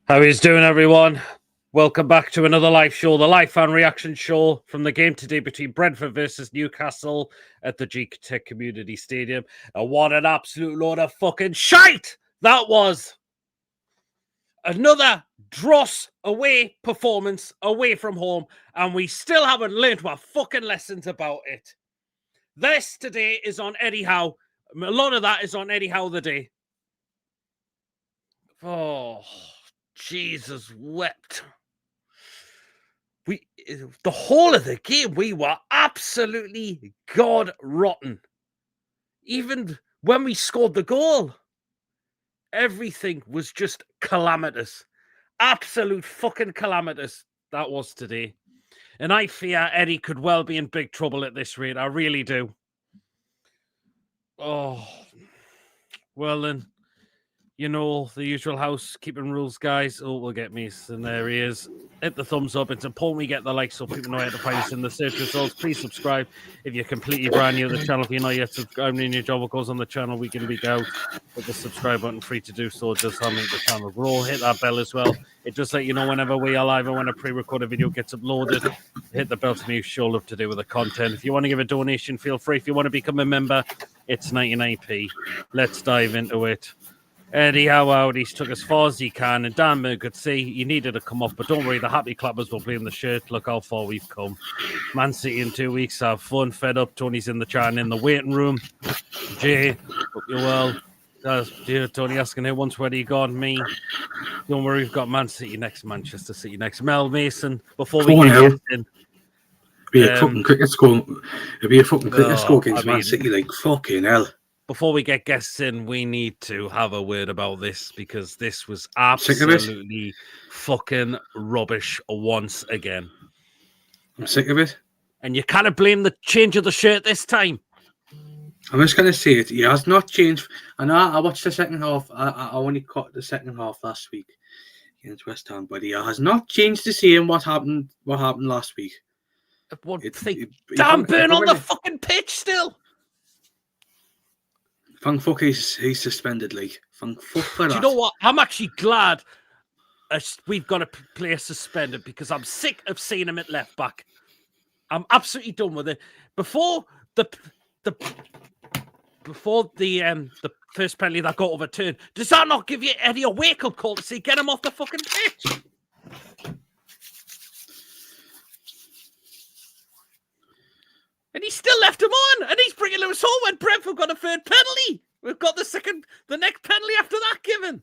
How is doing, everyone? Welcome back to another live show, the live fan reaction show from the game today between Brentford versus Newcastle at the Gtech Community Stadium. And what an absolute load of fucking shite that was! Another dross away performance away from home, and we still haven't learned our fucking lessons about it. This today is on Eddie Howe. A lot of that is on Eddie Howe the day. Oh, Jesus wept. The whole of the game, we were absolutely god rotten. Even when we scored the goal, everything was just calamitous. Absolute fucking calamitous that was today. And I fear Eddie could well be in big trouble at this rate. I really do. Oh, well then. You know, the usual housekeeping rules, guys. Oh, we'll get me. And there he is. Hit the thumbs up. It's important we get the like so people know how to find us in the search results. Please subscribe if you're completely brand new to the channel. If you're not yet subscribed and your job what goes on the channel week in, week out, hit the subscribe button, free to do so. It does help make the channel grow. Hit that bell as well. It just let you know whenever we are live and when a pre-recorded video gets uploaded. Hit the bell to me. Show love to do with the content. If you want to give a donation, feel free. If you want to become a member, it's 99p. Let's dive into it. Eddie Howe he's took as far as he can, and Dan Moore could see he needed to come off, but don't worry, the happy clappers will blame the shirt. Look how far we've come. Man City in 2 weeks, have fun, fed up. Tony's in the chat and in the waiting room. Jay, hope you're well. Dear Tony asking who once where he gone, me. Don't worry, we've got Man City next, Manchester City next. Mel Mason, before we get in. It'd be a fucking cricket score. It'd be a fucking cricket score against Man City, like fucking hell. Before we get guests in, we need to have a word about this because this was absolutely fucking rubbish once again. I'm sick of it. And you kind of blame the change of the shirt this time. I'm just going to say it. He has not changed. And I watched the second half. I only caught the second half last week against West Ham, but he has not changed the same what happened last week. Dan Burn on the fucking pitch still. Thank fuck he's suspended, like. Thank fuck for that. Do you know what? I'm actually glad we've got a player suspended because I'm sick of seeing him at left back. I'm absolutely done with it. Before the first penalty that got overturned, does that not give you Eddie a wake-up call to say get him off the fucking pitch? And he still left him on, and he's bringing Lewis home when Brentford got a third penalty. We've got the next penalty after that given.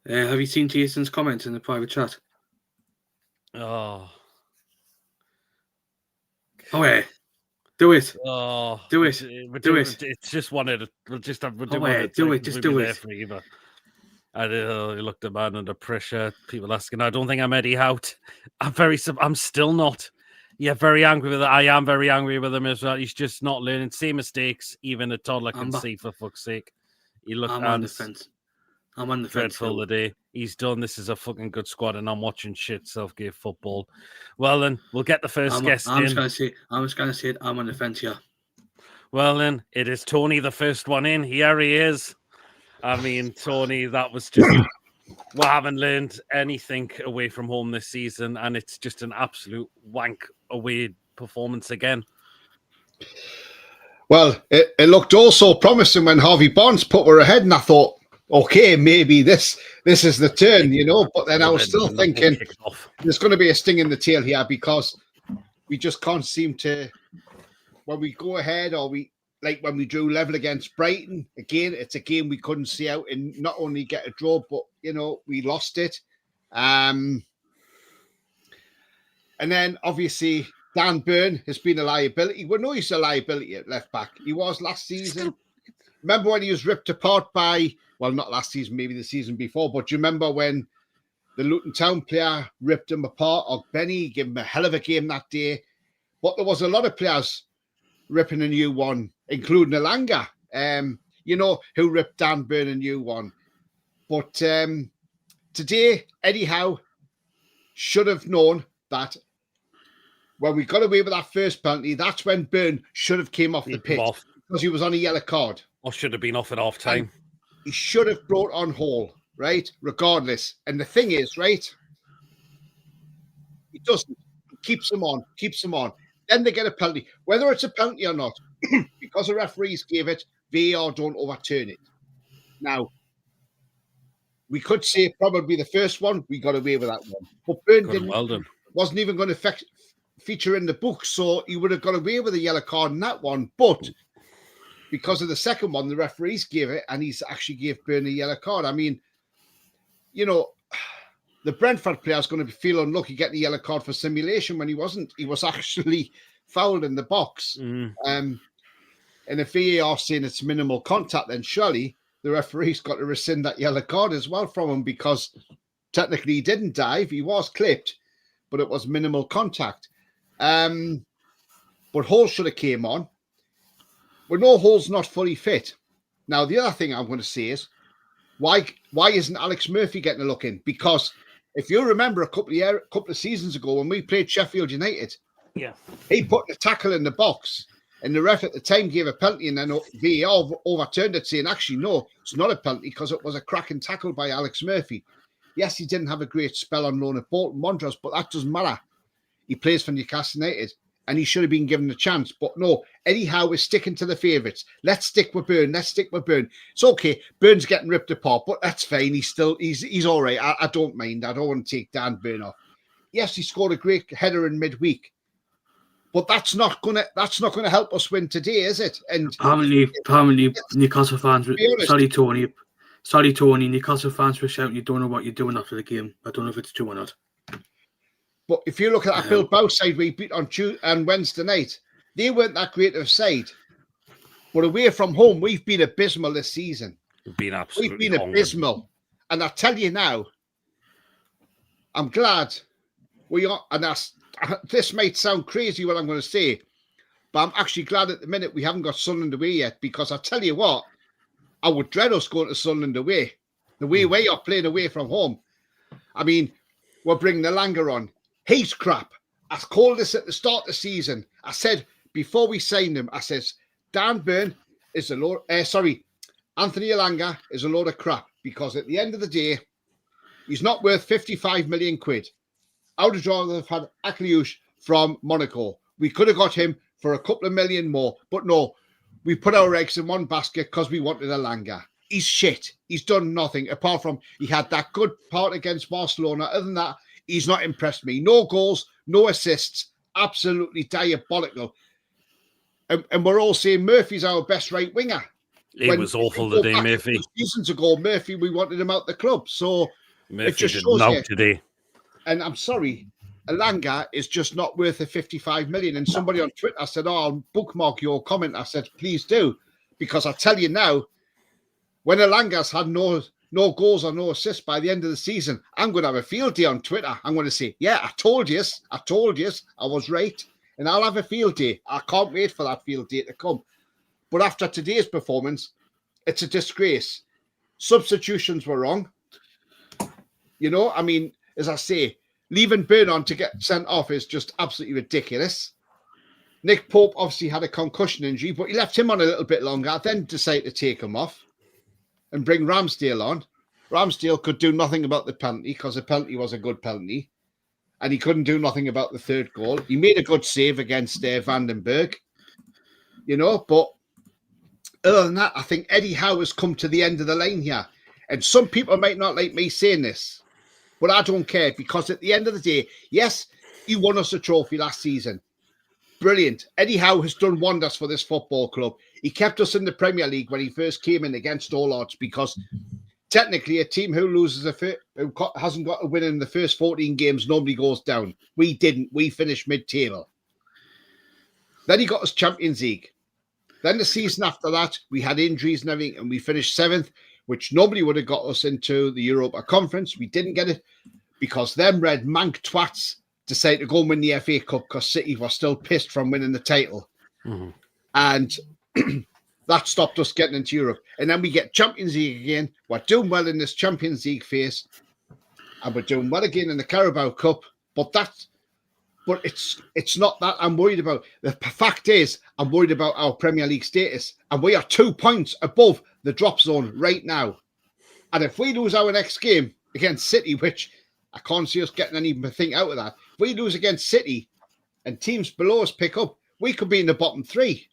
Have you seen Jason's comments in the private chat? Oh, yeah. Do it. Oh, do it. Do it. It's just wanted. We'll do it. Just do it. I looked at man under pressure. People asking. I don't think I'm Eddie Howe. I'm still not. Yeah, very angry with it. I am very angry with him as well. He's just not learning. Same mistakes, even a toddler can see, for fuck's sake. I'm on the fence. I'm on the dreadful fence. The day. He's done. This is a fucking good squad, and I'm watching shit Southgate football. Well, then, we'll get the first guest in. I'm just going to say it. I'm on the fence, yeah. Well, then, it is Tony, the first one in. Here he is. I mean, Tony, that was just... We haven't learned anything away from home this season, and it's just an absolute wank away performance again. Well, it looked also promising when Harvey Barnes put her ahead, and I thought, okay, maybe this is the turn, you know. But then I was still thinking there's going to be a sting in the tail here because we just can't seem to, when we go ahead or like when we drew level against Brighton, again, it's a game we couldn't see out and not only get a draw, but, you know, we lost it. And then, obviously, Dan Burn has been a liability. We know he's a liability at left back. He was last season. Remember when he was ripped apart by, well, not last season, maybe the season before, but do you remember when the Luton Town player ripped him apart? Or Benny gave him a hell of a game that day. But there was a lot of players ripping a new one, including Alanga, you know, who ripped Dan Burn a new one. But today, Eddie Howe should have known that when we got away with that first penalty, that's when Burn should have came off the pitch because he was on a yellow card. Or should have been off at half time. He should have brought on Hall. right? Regardless. And the thing is, right, he doesn't. He keeps them on. Then they get a penalty. Whether it's a penalty or not, because the referees gave it, VAR don't overturn it. Now, we could say probably the first one, we got away with that one. But Burn wasn't even going to feature in the book, so he would have got away with a yellow card in that one. But because of the second one, the referees gave it, and he's actually gave Burn a yellow card. I mean, you know, the Brentford player is going to feel unlucky getting a yellow card for simulation when he wasn't. He was actually fouled in the box. And if VAR saying it's minimal contact, then surely the referee's got to rescind that yellow card as well from him, because technically he didn't dive. He was clipped, but it was minimal contact. But Hall should have came on. We know Hall's not fully fit. Now, the other thing I'm going to say is, why isn't Alex Murphy getting a look in? Because if you remember a couple of seasons ago when we played Sheffield United, he put the tackle in the box, and the ref at the time gave a penalty, and then VAR overturned it, saying, actually, no, it's not a penalty because it was a cracking tackle by Alex Murphy. Yes, he didn't have a great spell on loan at Bolton Wanderers, but that doesn't matter. He plays for Newcastle United, and he should have been given a chance. But no, Eddie Howe is sticking to the favourites. Let's stick with Burn. It's okay. Burn's getting ripped apart, but that's fine. He's all right. I don't mind. I don't want to take Dan Burn off. Yes, he scored a great header in midweek, but that's not gonna help us win today, is it? And apparently Newcastle fans. Sorry, Tony. Newcastle fans were shouting, "You don't know what you're doing after the game." I don't know if it's true or not. But if you look at that Bilbao side we beat on Tuesday and Wednesday night, they weren't that great of a side. But away from home, we've been abysmal this season. We've been absolutely abysmal. And I tell you now, I'm glad we are. And this might sound crazy what I'm going to say, but I'm actually glad at the minute we haven't got Sunderland away yet, because I tell you what, I would dread us going to Sunderland away. The way we are playing away from home. I mean, we're bringing the Langer on. He's crap. I called this at the start of the season. I said, before we signed him, I says, Dan Burn is a load, Anthony Elanga is a load of crap, because at the end of the day, he's not worth 55 million quid. I would rather have had Akliouche from Monaco. We could have got him for a couple of million more, but no, we put our eggs in one basket because we wanted Elanga. He's shit. He's done nothing apart from he had that good part against Barcelona. Other than that, he's not impressed me. No goals, no assists. Absolutely diabolical. And we're all saying Murphy's our best right winger. It was awful today, Murphy. Seasons ago, Murphy, we wanted him out the club. So Murphy it just did shows not today. And I'm sorry, Elanga is just not worth the 55 million. And somebody on Twitter said, I'll bookmark your comment. I said, please do. Because I tell you now, when Elanga's had no goals or no assists by the end of the season, I'm going to have a field day on Twitter. I'm going to say, yeah, I told you, I was right. And I'll have a field day. I can't wait for that field day to come. But after today's performance, it's a disgrace. Substitutions were wrong. You know, I mean, as I say, leaving Burn on to get sent off is just absolutely ridiculous. Nick Pope obviously had a concussion injury, but he left him on a little bit longer, then decided to take him off and bring Ramsdale on. Ramsdale could do nothing about the penalty because the penalty was a good penalty. And he couldn't do nothing about the third goal. He made a good save against Vandenberg, you know, but other than that, I think Eddie Howe has come to the end of the line here. And some people might not like me saying this, but I don't care, because at the end of the day, yes, he won us a trophy last season. Brilliant. Eddie Howe has done wonders for this football club. He kept us in the Premier League when he first came in against all odds, because technically a team who hasn't got a win in the first 14 games, nobody goes down. We didn't. We finished mid-table. Then he got us Champions League. Then the season after that, we had injuries and everything, and we finished 7th, which nobody would have got us into the Europa Conference. We didn't get it because them red mank twats decided to go and win the FA Cup because City were still pissed from winning the title. Mm-hmm. And that stopped us getting into Europe. And then we get Champions League again. We're doing well in this Champions League phase. And we're doing well again in the Carabao Cup. But it's not that I'm worried about. The fact is, I'm worried about our Premier League status. And we are 2 points above the drop zone right now. And if we lose our next game against City, which I can't see us getting anything out of that, if we lose against City and teams below us pick up, we could be in the bottom 3.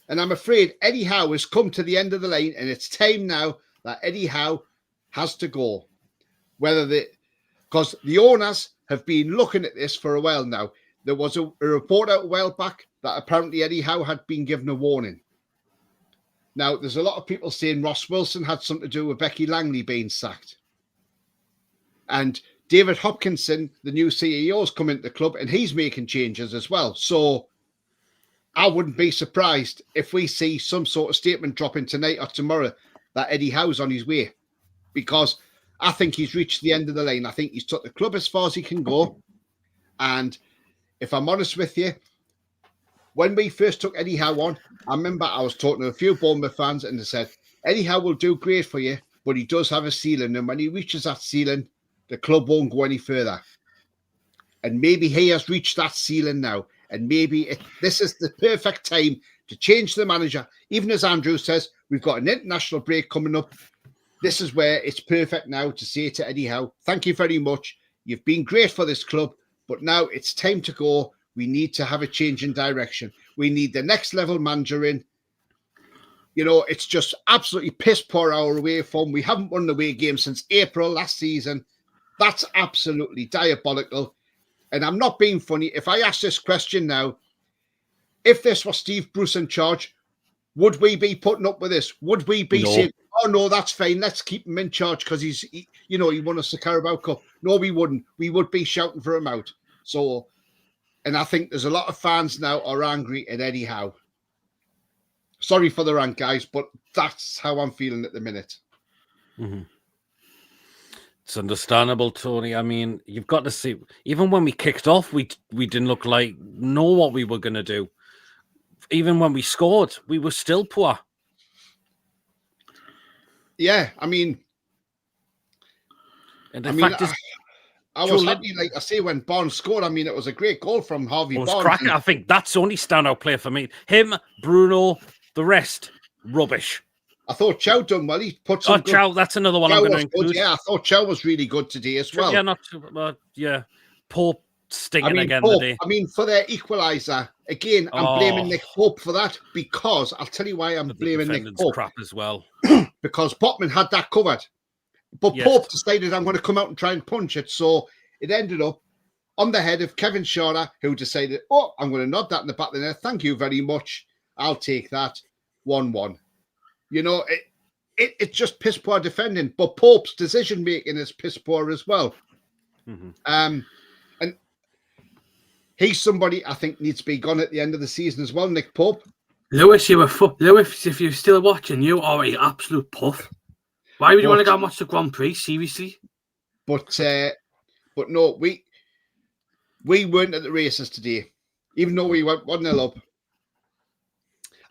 And I'm afraid Eddie Howe has come to the end of the lane, and it's time now that Eddie Howe has to go. Because the owners have been looking at this for a while now. There was a report out a while back that apparently Eddie Howe had been given a warning. Now, there's a lot of people saying Ross Wilson had something to do with Becky Langley being sacked. And David Hopkinson, the new CEO, has come into the club, and he's making changes as well. So I wouldn't be surprised if we see some sort of statement dropping tonight or tomorrow that Eddie Howe's on his way, because I think he's reached the end of the lane. I think he's took the club as far as he can go. And if I'm honest with you, when we first took Eddie Howe on, I remember I was talking to a few Bournemouth fans, and they said, Eddie Howe will do great for you, but he does have a ceiling. And when he reaches that ceiling, the club won't go any further. And maybe he has reached that ceiling now. And maybe this is the perfect time to change the manager. Even as Andrew says, we've got an international break coming up. This is where it's perfect now to say to Eddie Howe, thank you very much. You've been great for this club, but now it's time to go. We need to have a change in direction. We need the next level manager in. You know, it's just absolutely piss poor our away form. We haven't won the away game since April last season. That's absolutely diabolical. And I'm not being funny. If I ask this question now, if this was Steve Bruce in charge, would we be putting up with this? Would we be saying, oh, no, that's fine. Let's keep him in charge because he won us the Carabao Cup? No, we wouldn't. We would be shouting for him out. So, and I think there's a lot of fans now are angry at Eddie Howe. Sorry for the rant, guys, but that's how I'm feeling at the minute. Mm-hmm. It's understandable, Tony. I mean, you've got to see, even when we kicked off, we didn't know what we were going to do. Even when we scored, we were still poor. Yeah, I mean, and I was happy, like I say, when Barnes scored. I mean, it was a great goal from Harvey Barnes. Cracking. I think that's the only standout player for me. Him, Bruno, the rest, rubbish. I thought Chow done well. He put some. Chow, that's another one I'm going to include. Yeah, I thought Chow was really good today as well. Yeah, not too. Pope stinking again today. I mean, for their equaliser again, I'm blaming Nick Pope for that, because I'll tell you why I'm blaming Nick Pope. Crap as well. Because Botman had that covered, but yes. Pope decided I'm going to come out and try and punch it, so it ended up on the head of Kevin Shorter, who decided, I'm going to nod that in the back of the net. Thank you very much. I'll take that. 1-1. You know, it's just piss poor defending, but Pope's decision making is piss poor as well. Mm-hmm. And he's somebody I think needs to be gone at the end of the season as well. Nick Pope. Lewis, Lewis, if you're still watching, you are an absolute puff. Why would you want to go and watch the Grand Prix? Seriously. But no, we weren't at the races today, even though we went 1-0 up.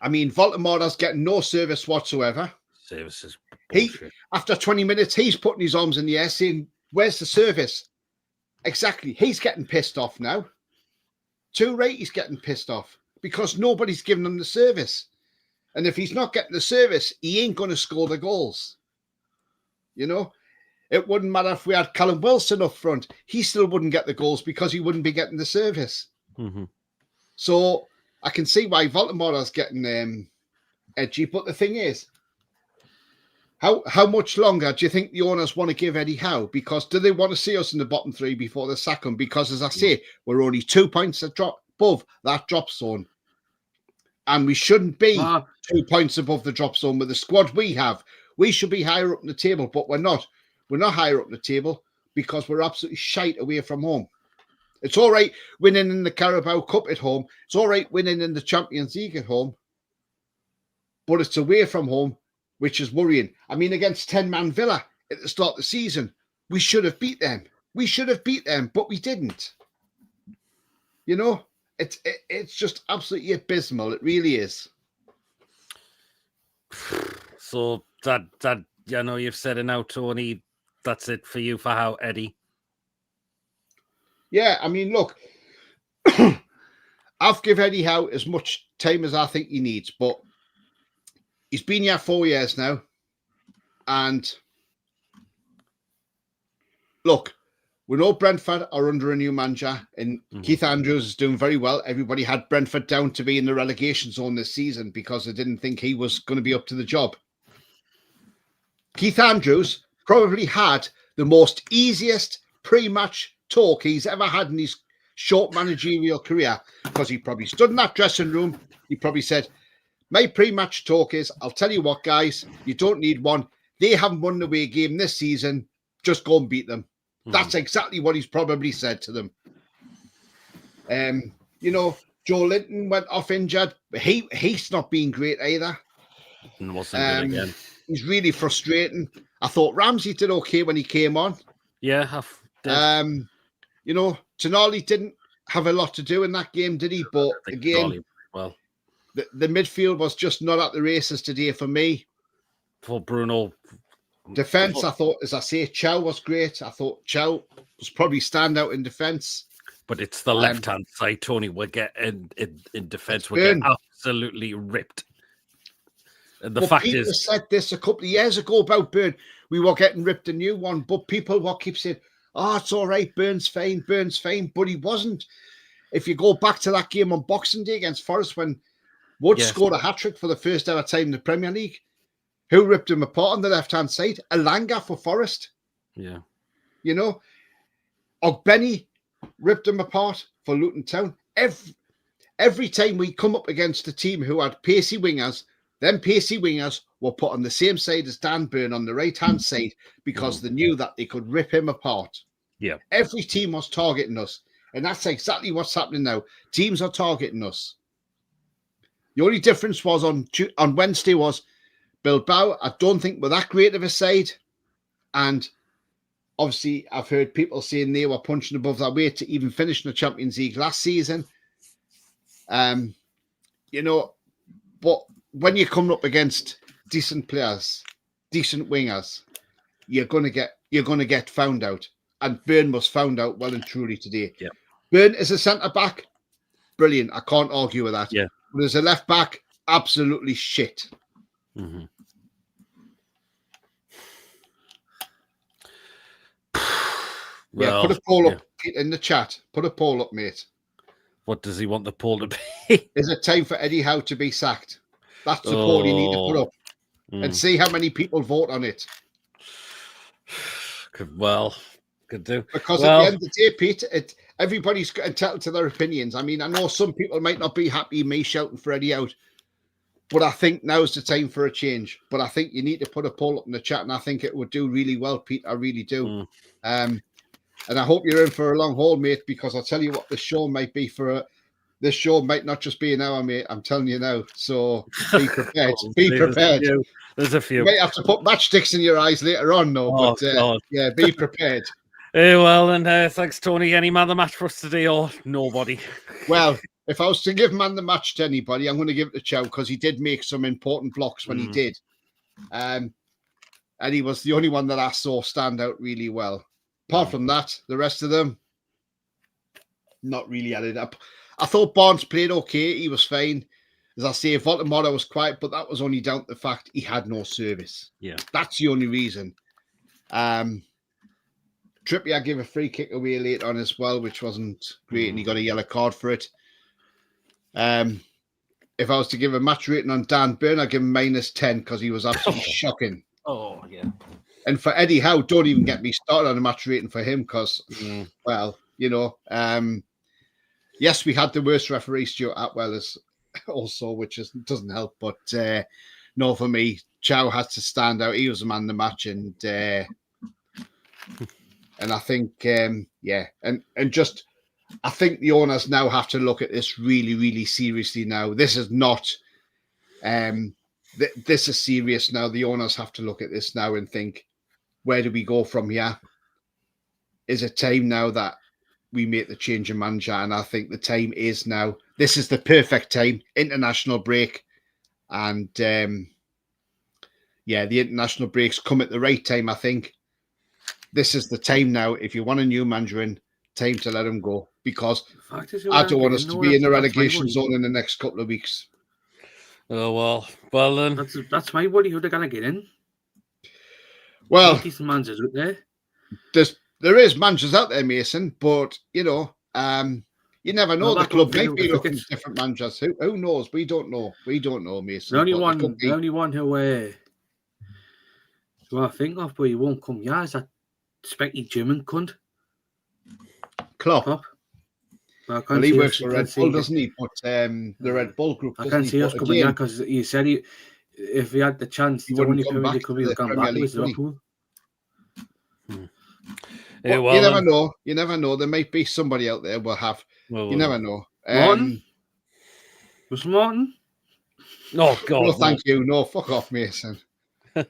I mean, Voltamora's getting no service whatsoever. Service is bullshit. After 20 minutes, he's putting his arms in the air saying, where's the service? Exactly. He's getting pissed off now. Too right, he's getting pissed off because nobody's giving him the service. And if he's not getting the service, he ain't going to score the goals. You know, it wouldn't matter if we had Callum Wilson up front. He still wouldn't get the goals because he wouldn't be getting the service. Mm-hmm. So I can see why Voltamora's getting edgy. But the thing is, how much longer do you think the owners want to give Eddie Howe? Because do they want to see us in the bottom 3 before they sack him? Because, as I say, we're only 2 points above that drop zone. And we shouldn't be 2 points above the drop zone with the squad we have. We should be higher up in the table, but we're not. We're not higher up in the table because we're absolutely shite away from home. It's all right winning in the Carabao Cup at home. It's all right winning in the Champions League at home. But it's away from home, which is worrying. I mean, against 10-man Villa at the start of the season, we should have beat them. We should have beat them, but we didn't. You know, it's just absolutely abysmal. It really is. So that I know you've said it now, Tony. That's it for you for how Eddie. Yeah, I mean, look, I've given Eddie Howe as much time as I think he needs, but he's been here 4 years now. And look, we know Brentford are under a new manager, and Keith Andrews is doing very well. Everybody had Brentford down to be in the relegation zone this season because they didn't think he was going to be up to the job. Keith Andrews probably had the most easiest pre-match talk he's ever had in his short managerial career, because he probably stood in that dressing room. He probably said, my pre-match talk is, I'll tell you what, guys, you don't need one. They haven't won the away game this season. Just go and beat them. That's exactly what he's probably said to them. You know, Joe Linton went off injured. He's not been great either. And wasn't good again. He's really frustrating. I thought Ramsey did okay when he came on. Yeah, you know, Tonali didn't have a lot to do in that game, did he? But again, well, the midfield was just not at the races today for me. For Bruno. Defense, I thought, as I say, Chow was great. I thought Chow was probably standout in defense. But it's the left-hand side, Tony. We'll get in defense. We'll get absolutely ripped. And the fact Peter is, said this a couple of years ago about Burn. We were getting ripped a new one, but people will keep saying, oh, it's all right, Burn's fine, but he wasn't. If you go back to that game on Boxing Day against Forest when Wood scored a hat-trick for the first ever time in the Premier League, who ripped him apart on the left-hand side? Elanga for Forest. Yeah. You know, Ogbenny ripped him apart for Luton Town. Every time we come up against a team who had pacey wingers, them pacey wingers were put on the same side as Dan Burn on the right-hand side because they knew that they could rip him apart. Yeah. Every team was targeting us. And that's exactly what's happening now. Teams are targeting us. The only difference was on Wednesday was Bilbao, I don't think were that great of a side. And obviously, I've heard people saying they were punching above their weight to even finish in the Champions League last season. You know, but when you're coming up against decent players, decent wingers, you're gonna get found out. And Burn was found out well and truly today. Yeah. Burn is a centre back, brilliant. I can't argue with that. Yeah. But as a left back, absolutely shit. Mm-hmm. Yeah, put a poll up in the chat. Put a poll up, mate. What does he want the poll to be? Is it time for Eddie Howe to be sacked? That's the poll you need to put up and see how many people vote on it. Could do. Because at the end of the day, Pete, everybody's entitled to their opinions. I mean, I know some people might not be happy me shouting for Eddie out, but I think now's the time for a change. But I think you need to put a poll up in the chat, and I think it would do really well, Pete. I really do. And I hope you're in for a long haul, mate, because I'll tell you what, this show might be this show might not just be an hour, mate. I'm telling you now. So be prepared. Be prepared. There's a few. You might have to put matchsticks in your eyes later on, though. But yeah, be prepared. Well, and thanks, Tony. Any man of the match for us today or nobody? Well, if I was to give man the match to anybody, I'm going to give it to Chow because he did make some important blocks when he did. And he was the only one that I saw stand out really well. Apart from that, the rest of them, not really added up. I thought Barnes played okay. He was fine. As I say, Voldemort was quiet, but that was only down to the fact he had no service. Yeah. That's the only reason. Trippier gave a free kick away late on as well, which wasn't great, and he got a yellow card for it. If I was to give a match rating on Dan Burn, I'd give him -10 because he was absolutely shocking. Oh, yeah. And for Eddie Howe, don't even get me started on a match rating for him because, well, you know, yes, we had the worst referee, Stuart Atwell, also, which doesn't help. But no, for me, Chow has to stand out. He was the man of the match, and I think, and just I think the owners now have to look at this really, really seriously. Now, this is not. This is serious now. The owners have to look at this now and think, where do we go from here? Is it time now that we make the change of manager? And I think the time is now. This is the perfect time. International break. And the international breaks come at the right time, I think. This is the time now. If you want a new manager in, time to let him go. Because I don't want us to be in the relegation zone in the next couple of weeks. Oh, well then. That's my worry. Who they're going to get in? Well, decent managers out there. There is managers out there, Mason, but you never know. Well, The that club don't feel might be if it looking gets- at different managers. Who knows? We don't know. We don't know, Mason. The only but one, it could be the only one who I think of, but he won't come. Yeah, is that specky German cunt? Klopp. Well, I can't Well, he see works us- for I Red can't see Bull, it. doesn't he? But the Red Bull group. I doesn't can't he? see us But coming here again, because he said if he had the chance, he the wouldn't only come Premier back League club to he the would come Premier back League, was would he? Liverpool. Yeah, But well, you never know. You never know. There might be somebody out there. We'll have. Well, You never know. Martin? Was Martin? Oh God! No, thank you. No, fuck off, Mason. Yeah,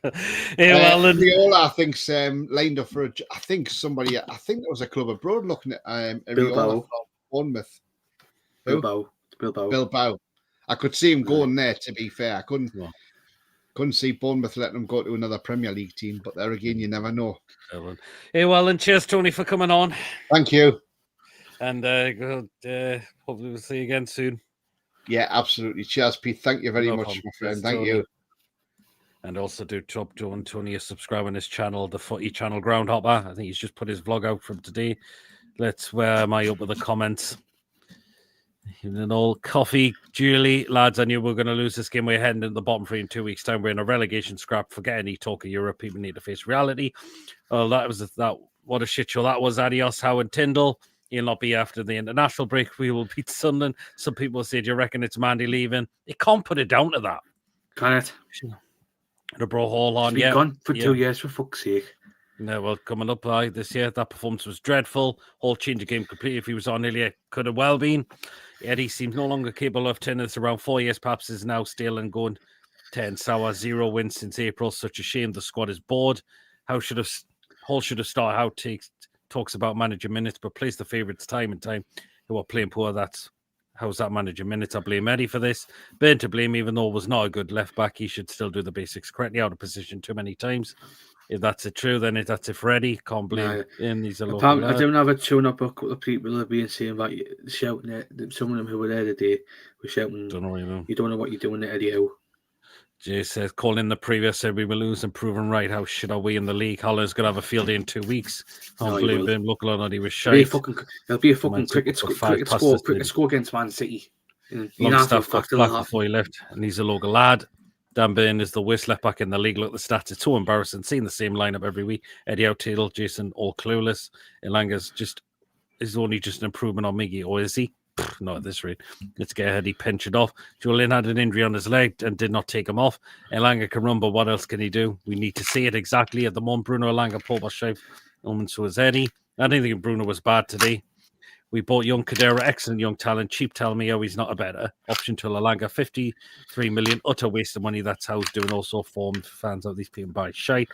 well, then, Ariola, I think's lined up for I think somebody. I think there was a club abroad looking at Ariola Bilbao. from Bournemouth. Who? Bilbao. I could see him going there. To be fair, I couldn't Well. see Bournemouth letting him go to another Premier League team. But there again, you never know. hey, well, and cheers, Tony, for coming on. Thank you. And hopefully we'll see you again soon. Yeah, absolutely. Cheers, Pete. Thank you very No much, problem. my friend. Cheers, Thank Tony. you. And also do top Joe Tony subscribe on his channel, the Footy Channel Groundhopper. I think he's just put his vlog out from today. Where am I up with the comments? An old coffee, Julie, lads. I knew we were going to lose this game. We're heading into the bottom three in 2 weeks' time. We're in a relegation scrap. Forget any talk of Europe. People need to face reality. Oh, that. What a shit show that was. Adios, Howe and Tyndall. He'll not be after the international break. We will beat Sunderland. Some people say, "Do you reckon it's Mandy leaving?" You can't put it down to that. Can it? The bro hall on, He's been gone for 2 years, for fuck's sake. No, well, coming up this year, that performance was dreadful. Whole change of game completely. If he was on nearly, it could have well been. Eddie seems no longer capable of turning this around. 4 years, perhaps, is now still and going 10 sour, 0 wins since April. Such a shame. The squad is bored. Hall should have started. How talks about managing minutes, but plays the favourites time and time who are playing poor. How's that managing minutes? I blame Eddie for this. Burn to blame, even though it was not a good left back. He should still do the basics correctly. Out of position too many times. If that's it true, then that's it for Eddie. Can't blame him. He's a local lad. I don't have a tune up. A couple of people have been saying about shouting at some of them who were there today were shouting. Don't know, you don't know what you're doing there, Eddie Howe. Jay says, calling in the previous, said we will lose and proven right. How shit are we in the league? Holland's going to have a field day in 2 weeks. Can't blame him. Look or not, he was shite. There'll be a fucking cricket score against Man City. Longstaff got back before he left, and he's a local lad. Dan Burn is the worst left back in the league. Look at the stats. It's so embarrassing. Seeing the same lineup every week. Eddie Outtail, Jason, all clueless. Elanga's is only just an improvement on Miggy, or is he? Not at this rate. Let's get ahead. He pinched off. Julian had an injury on his leg and did not take him off. Elanga can run, but what else can he do? We need to see it exactly at the moment. Bruno Elanga, Paul Bashav, so was Eddie. I didn't think Bruno was bad today. We bought young Kadira, excellent young talent. Cheap tell me how he's not a better option to Elanga. 53 million, utter waste of money. That's how he's doing. Also formed fans of these people buy shite.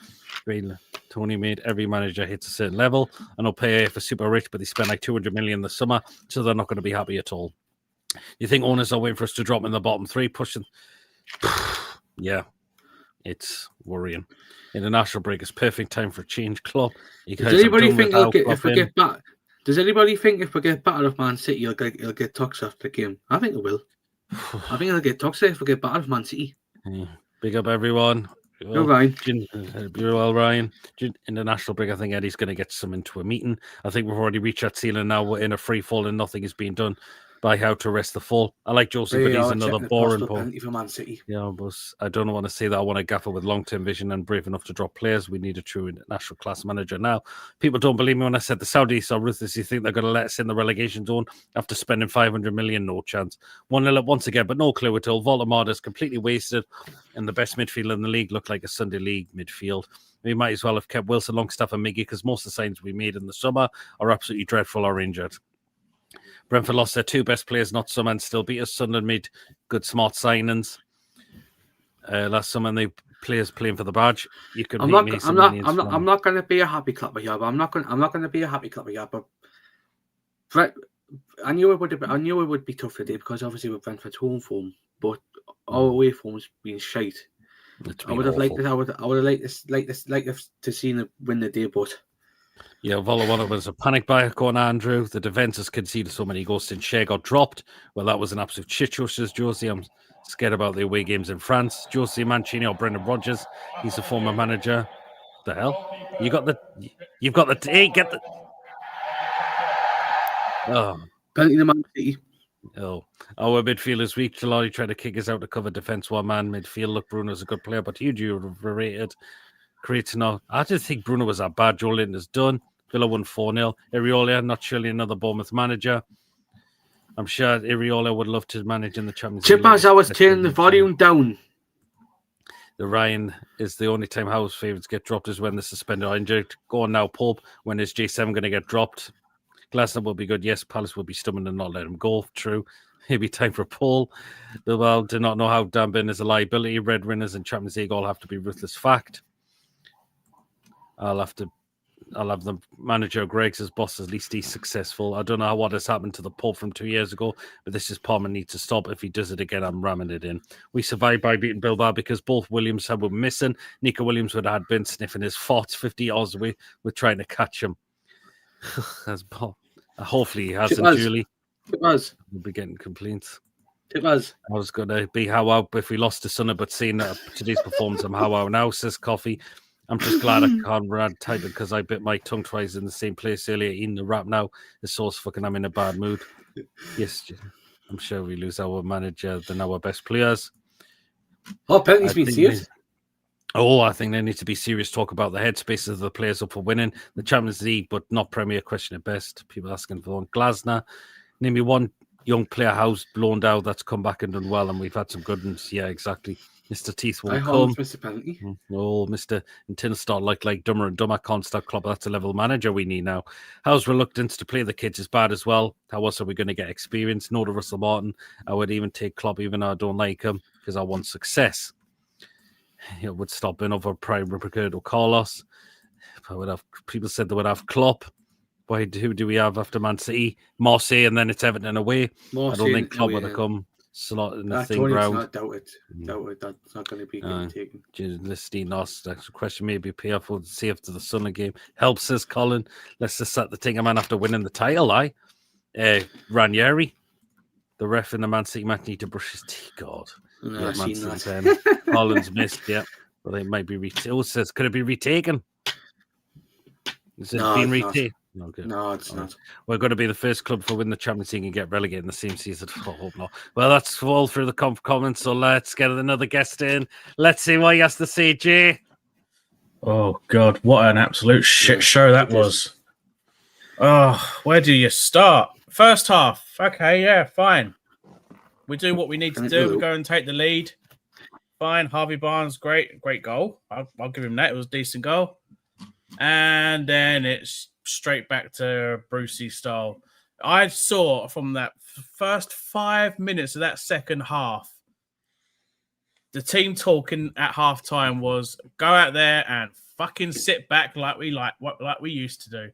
Tony made every manager hits a certain level. I know pay for super rich, but they spend like 200 million in the summer, so they're not going to be happy at all. You think owners are waiting for us to drop in the bottom three, pushing? Yeah, it's worrying. International break is perfect time for a change club. Does anybody think if we get back? Does anybody think if we get battered off Man City, he'll get toxic after the game? I think it will. I think he'll get toxic if we get battered off Man City. Big up everyone. Well, Ryan. Ryan. International break. I think Eddie's going to get some into a meeting. I think we've already reached that ceiling now. We're in a free fall and nothing is being done by how to arrest the fall. I like Josie, but he's another boring penalty for Man City. Yeah, but I don't want to say that. I want a gaffer with long-term vision and brave enough to drop players. We need a true international class manager now. People don't believe me when I said the Saudis are ruthless. You think they're going to let us in the relegation zone after spending 500 million? No chance. 1-0 up once again, but no clue at all. Voldemort completely wasted, and the best midfielder in the league looked like a Sunday league midfield. We might as well have kept Wilson, Longstaff, and Miggy because most of the signs we made in the summer are absolutely dreadful or injured. Brentford lost their two best players, not some, and still beat us. Sunderland made good, smart signings last summer, and they players playing for the badge. You could. I'm not going to be a happy clapper here, but I'm not going to be a happy clapper here. But I knew it would be tough today because obviously with Brentford's home form, but our away form's been shite. I would have liked this. I would have liked to see them win the day, but. Yeah, Vola was a panic buy, according to Andrew. The defence has conceded so many goals since Shea got dropped. Well, that was an absolute shit show, says Josie. I'm scared about the away games in France. Josie Mancini or Brendan Rodgers. He's a former manager. The hell? You've got the hey, get the Penalty to Man City. Our midfield is weak. Jalali tried to kick us out to cover defence one man midfield. Look, Bruno's a good player, but huge overrated. Creating I just think Bruno was that bad. Joe Linton is done. Villa won 4-0. Iriola, not surely another Bournemouth manager. I'm sure Iriola would love to manage in the Champions League. Chip, as I was turning the volume down. The Ryan is the only time Howe's favourites get dropped is when the suspended or injured. Go on now, Pope. When is J7 going to get dropped? Glasner will be good. Yes, Palace will be stubborn and not let him go. True. Maybe time for Paul. The world do not know how Dan Burn is a liability. Red winners and Champions League all have to be ruthless fact. I'll have the manager Greg's as boss, at least he's successful. I don't know what has happened to the Pope from 2 years ago, but this is Palmer needs to stop. If he does it again, I'm ramming it in. We survived by beating Bilbao because both Williams were missing. Nico Williams would have been sniffing his farts 50 yards away. We're trying to catch him. Hopefully he hasn't, Julie. It was. We'll be getting complaints. It was. I was going to be Howe if we lost to Sunner, but seeing today's performance, I'm Howe now, says Coffee. I'm just glad I can't run type it because I bit my tongue twice in the same place earlier eating the wrap now. It's so fucking I'm in a bad mood. Yes, I'm sure we lose our manager than our best players. Oh, penalties been serious. I think there needs to be serious talk about the headspace of the players up for winning the Champions League, but not Premier. Question at best. People asking for one. Glasner, name me one young player Howe's blown down that's come back and done well, and we've had some good ones. Yeah, exactly. Mr. Teeth won't come. Mr. Penalty. Oh, Mr. Intin start like Dumber and Dumber can't start club. That's a level manager we need now. Howe's reluctance to play the kids is bad as well. How else are we going to get experience? No to Russell Martin. I would even take Klopp even though I don't like him because I want success. It would stop in over Prime Ricardo Carlos. People said they would have Klopp. Who do we have after Man City? Marseille, and then it's Everton away. I don't think Klopp would have come slot in the thing round. Doubt it. That's not going to be taken. Listine asked that question. Maybe pay off to see after the Sunday game. Helps, says Colin. Let's just set the thing, man, after winning the title. Ranieri, the ref in the Man City match, need to brush his teeth. God. No, I've seen that. Collins missed, yeah. Well, it might be retaken. Oh, says, could it be retaken? Is it being retaken? No, it's not. We're going to be the first club for win the Champions League and get relegated in the same season. I hope not. Well, that's all through the comments. So let's get another guest in. Let's see what he has to say, Jay. Oh God, what an absolute shit show that was. Oh, where do you start? First half. Okay, yeah, fine. We do what we need to do. We go and take the lead. Fine. Harvey Barnes, great goal. I'll give him that. It was a decent goal. And then it's straight back to Brucey style. I saw from that first 5 minutes of that second half, the team talking at halftime was go out there and fucking sit back like we used to do.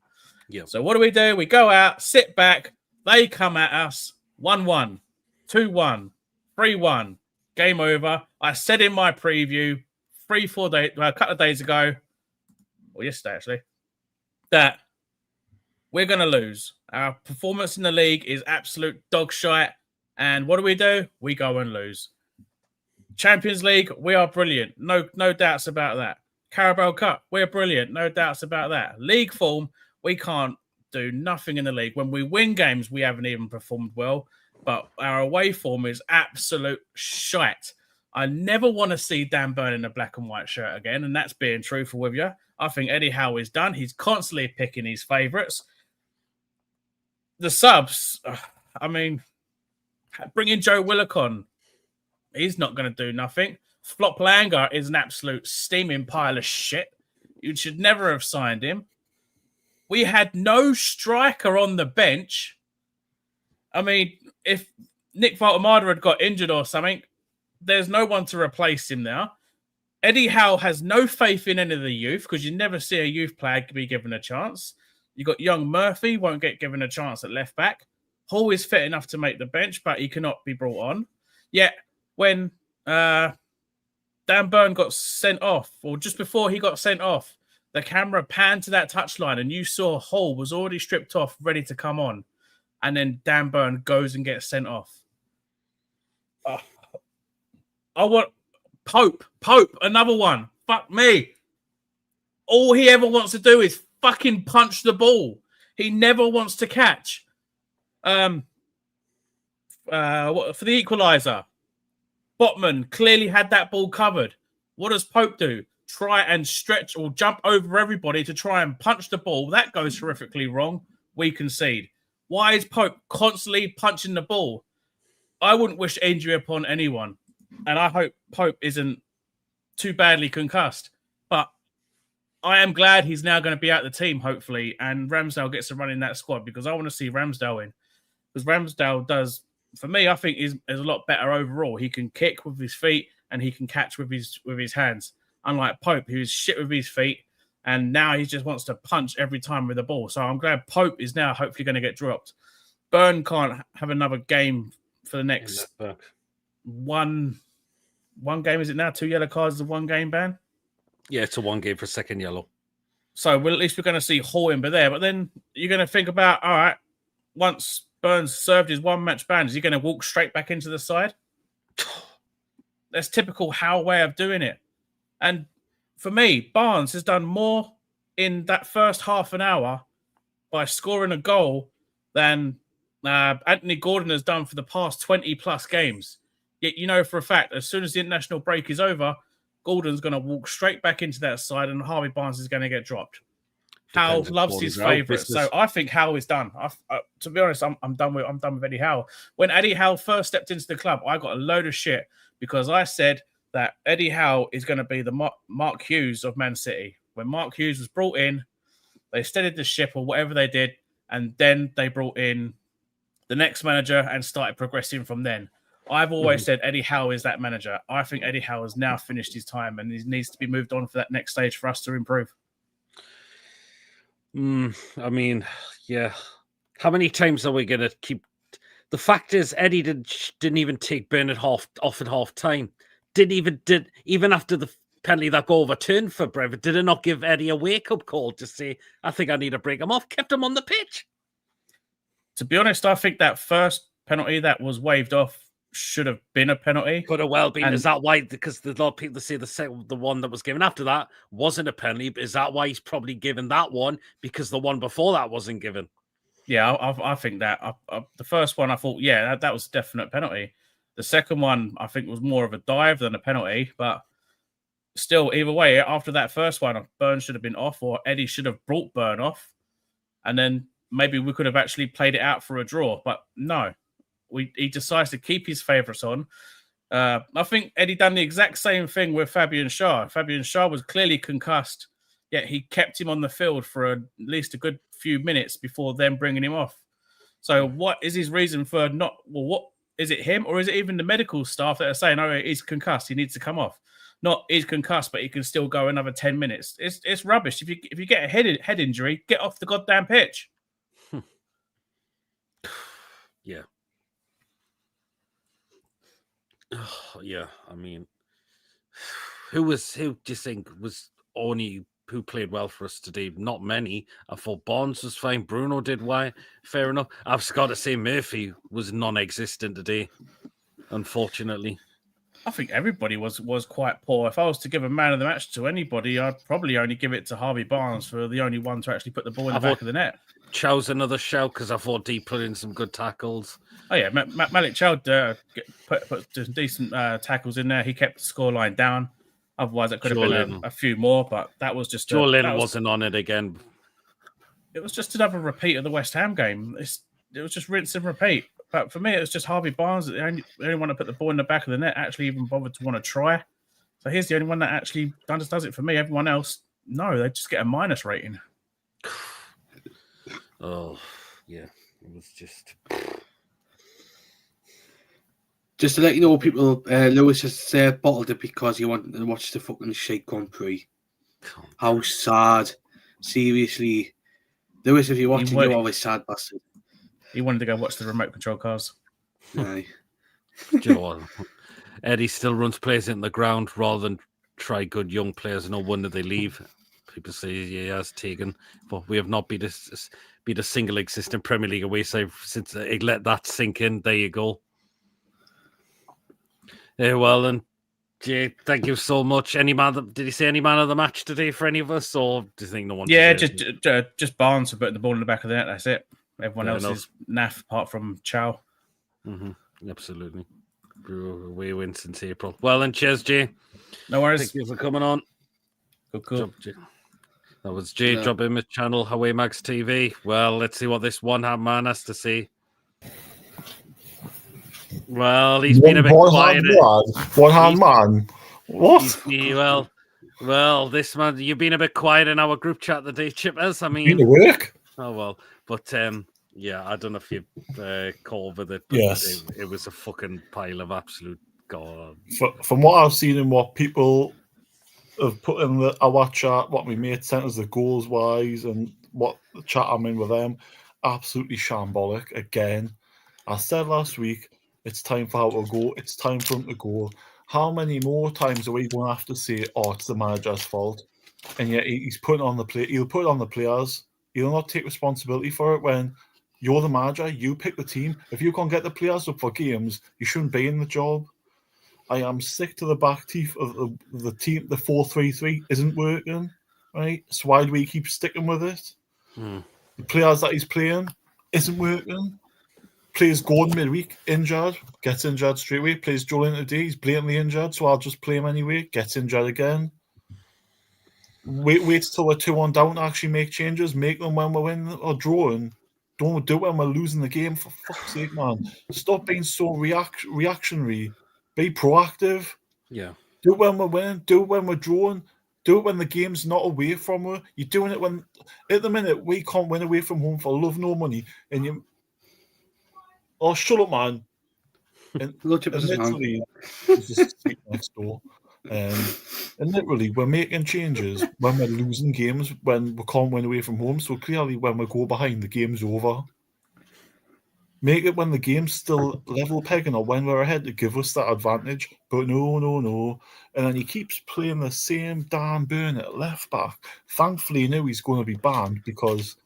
Yeah. So what do? We go out, sit back. They come at us. 1-1, 2-1, 3-1. Game over. I said in my preview 3-4 days, a couple of days ago, or yesterday actually, that we're going to lose. Our performance in the league is absolute dog shite. And what do? We go and lose. Champions League, we are brilliant. No doubts about that. Carabao Cup, we're brilliant. No doubts about that. League form, we can't do nothing in the league. When we win games, we haven't even performed well. But our away form is absolute shite. I never want to see Dan Burn in a black and white shirt again. And that's being truthful with you. I think Eddie Howe is done. He's constantly picking his favourites. The subs, I mean, bringing Joe Willock on, he's not going to do nothing. Flop Langer is an absolute steaming pile of shit. You should never have signed him. We had no striker on the bench. I mean, if Nick Valtamada had got injured or something, there's no one to replace him now. Eddie Howe has no faith in any of the youth because you never see a youth player be given a chance. You got young Murphy, won't get given a chance at left back. Hall is fit enough to make the bench, but he cannot be brought on. Yet, when Dan Burn got sent off, or just before he got sent off, the camera panned to that touchline and you saw Hall was already stripped off, ready to come on. And then Dan Burn goes and gets sent off. I want Pope, another one. Fuck me. All he ever wants to do is fucking punch the ball. He never wants to catch. For the equaliser, Botman clearly had that ball covered. What does Pope do? Try and stretch or jump over everybody to try and punch the ball. That goes horrifically wrong. We concede. Why is Pope constantly punching the ball? I wouldn't wish injury upon anyone. And I hope Pope isn't too badly concussed. But I am glad he's now going to be out of the team, hopefully, and Ramsdale gets to run in that squad because I want to see Ramsdale in. Because Ramsdale does, for me, I think is a lot better overall. He can kick with his feet and he can catch with his hands. Unlike Pope, who's shit with his feet, and now he just wants to punch every time with the ball. So I'm glad Pope is now hopefully going to get dropped. Burn can't have another game for the next one game. Is it now 2 yellow cards and 1 game ban? Yeah, it's a 1 game for second yellow. So at least we're going to see Howe in there. But then you're going to think about, all right, once Burns served his 1 match ban, is he going to walk straight back into the side? That's typical Howe way of doing it. And for me, Barnes has done more in that first half an hour by scoring a goal than Anthony Gordon has done for the past 20-plus games. Yet you know for a fact, as soon as the international break is over, Gordon's going to walk straight back into that side and Harvey Barnes is going to get dropped. Howe loves his favourite. So I think Howe is done. To be honest, I'm done with Eddie Howe. When Eddie Howe first stepped into the club, I got a load of shit because I said that Eddie Howe is going to be the Mark Hughes of Man City. When Mark Hughes was brought in, they steadied the ship or whatever they did, and then they brought in the next manager and started progressing from then. I've always said Eddie Howe is that manager. I think Eddie Howe has now finished his time and he needs to be moved on for that next stage for us to improve. I mean, yeah. How many times are we going to keep... The fact is, Eddie didn't even take Bernard off at half time. Even after the penalty that got overturned for Brentford, did it not give Eddie a wake-up call to say, I think I need to break him off? Kept him on the pitch. To be honest, I think that first penalty that was waved off should have been a penalty. Could have well been. And is that why? Because a lot of people say the one that was given after that wasn't a penalty. Is that why he's probably given that one? Because the one before that wasn't given. Yeah, I think that. The first one, I thought, yeah, that was a definite penalty. The second one, I think, was more of a dive than a penalty. But still, either way, after that first one, Burn should have been off, or Eddie should have brought Burn off. And then maybe we could have actually played it out for a draw. But no. He decides to keep his favourites on. I think Eddie done the exact same thing with Fabian Schär. Fabian Schär was clearly concussed, yet he kept him on the field for at least a good few minutes before then bringing him off. So what is his reason for not... Well, what is it him or is it even the medical staff that are saying, oh, he's concussed, he needs to come off? Not he's concussed, but he can still go another 10 minutes. It's rubbish. If you get a head injury, get off the goddamn pitch. Yeah. Oh, yeah, I mean, who do you think was only who played well for us today? Not many. I thought Barnes was fine. Bruno did well. Fair enough. I've got to say Murphy was non-existent today, unfortunately. I think everybody was quite poor. If I was to give a man of the match to anybody, I'd probably only give it to Harvey Barnes for the only one to actually put the ball in the back of the net. Chow's another shout because I thought he put in some good tackles. Oh yeah, Malik Chow put some decent tackles in there. He kept the scoreline down. Otherwise, it could have been a few more. But that was just Joe Lynn wasn't on it again. It was just another repeat of the West Ham game. It was just rinse and repeat. But for me, it was just Harvey Barnes. The only one to put the ball in the back of the net actually even bothered to want to try. So here's the only one that actually does it for me. Everyone else, no, they just get a minus rating. Oh, yeah. It was just to let you know, people, Lewis has bottled it because he wanted to watch the fucking shite Grand Prix. How sad. Seriously. Lewis, if you're watching, you're always sad bastard. He wanted to go watch the remote control cars. Aye. Joe, Eddie still runs players in the ground rather than try good young players. No wonder they leave. People say he has taken, but we have not been a single existing Premier League away side since he let that sink in. There you go. Yeah, well, and Jay, thank you so much. Did he say any man of the match today for any of us, or do you think no one? Yeah, just Barnes for putting the ball in the back of the net. That's it. Everyone Fair else is naff apart from Chow. Absolutely. Away win since April. Well, and cheers, Jay. No worries. Thank you for coming on. Cool. That was Jay. Drop in his channel, Away Max TV. Well, let's see what this one-hand man has to say. Well, he's been a bit quiet. One-hand man. What? Well, this man, you've been a bit quiet in our group chat today, Chippers. I mean, been to work. Oh well, but yeah, I don't know if you called with it. But yes, it was a fucking pile of absolute god. From what I've seen and what people have put in our chat, what we made sent us the goals wise, and what the chat I'm in with them, absolutely shambolic. Again, I said last week, it's time for Howe to go. It's time for him to go. How many more times are we going to have to say, "Oh, it's the manager's fault"? And yet he's putting on the play. He'll put it on the players. He'll not take responsibility for it when you're the manager. You pick the team. If you can't get the players up for games, you shouldn't be in the job. I am sick to the back teeth of the team. The 4-3-3 isn't working, right? So why do we keep sticking with it? The players that he's playing isn't working. Plays Gordon midweek, injured, gets injured straight away. Plays Joel today, he's blatantly injured, so I'll just play him anyway. Gets injured again. Wait till we're 2-1 down to actually make changes. Make them when we're winning or drawing. Don't do it when we're losing the game. For fuck's sake, man! Stop being so reactionary. Be proactive. Yeah. Do it when we're winning. Do it when we're drawing. Do it when the game's not away from us. You're doing it when, at the minute, we can't win away from home for love nor money, and you. Oh, shut up, man! And literally, next door. And literally, we're making changes when we're losing games, when we can't win away from home. So clearly, when we go behind, the game's over. Make it when the game's still level pegging or when we're ahead to give us that advantage. But no. And then he keeps playing the same Dan Burn at left back. Thankfully, now he's going to be banned because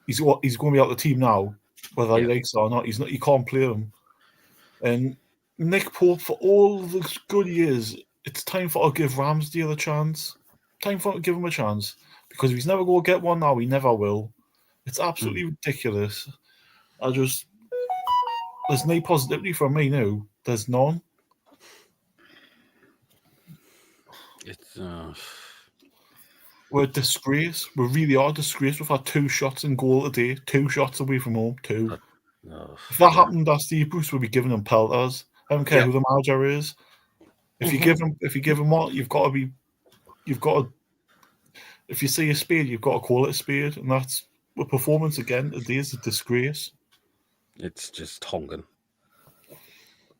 he's going to be out of the team now, whether he likes it or not. He can't play him. And Nick Pope, for all the good he is, it's time for to give Ramsdale a chance. Time for to give him a chance. Because if he's never going to get one now, he never will. It's absolutely ridiculous. There's no positivity from me now. There's none. It's we're a disgrace. We really are a disgrace. We've had 2 shots in goal today. 2 shots away from home. 2. If that happened, Steve Bruce would be giving them pelters. I don't care who the manager is. If you give him what, you've got to. If you see a spade, you've got to call it a spade, and that's the performance again today is a disgrace. It's just honking.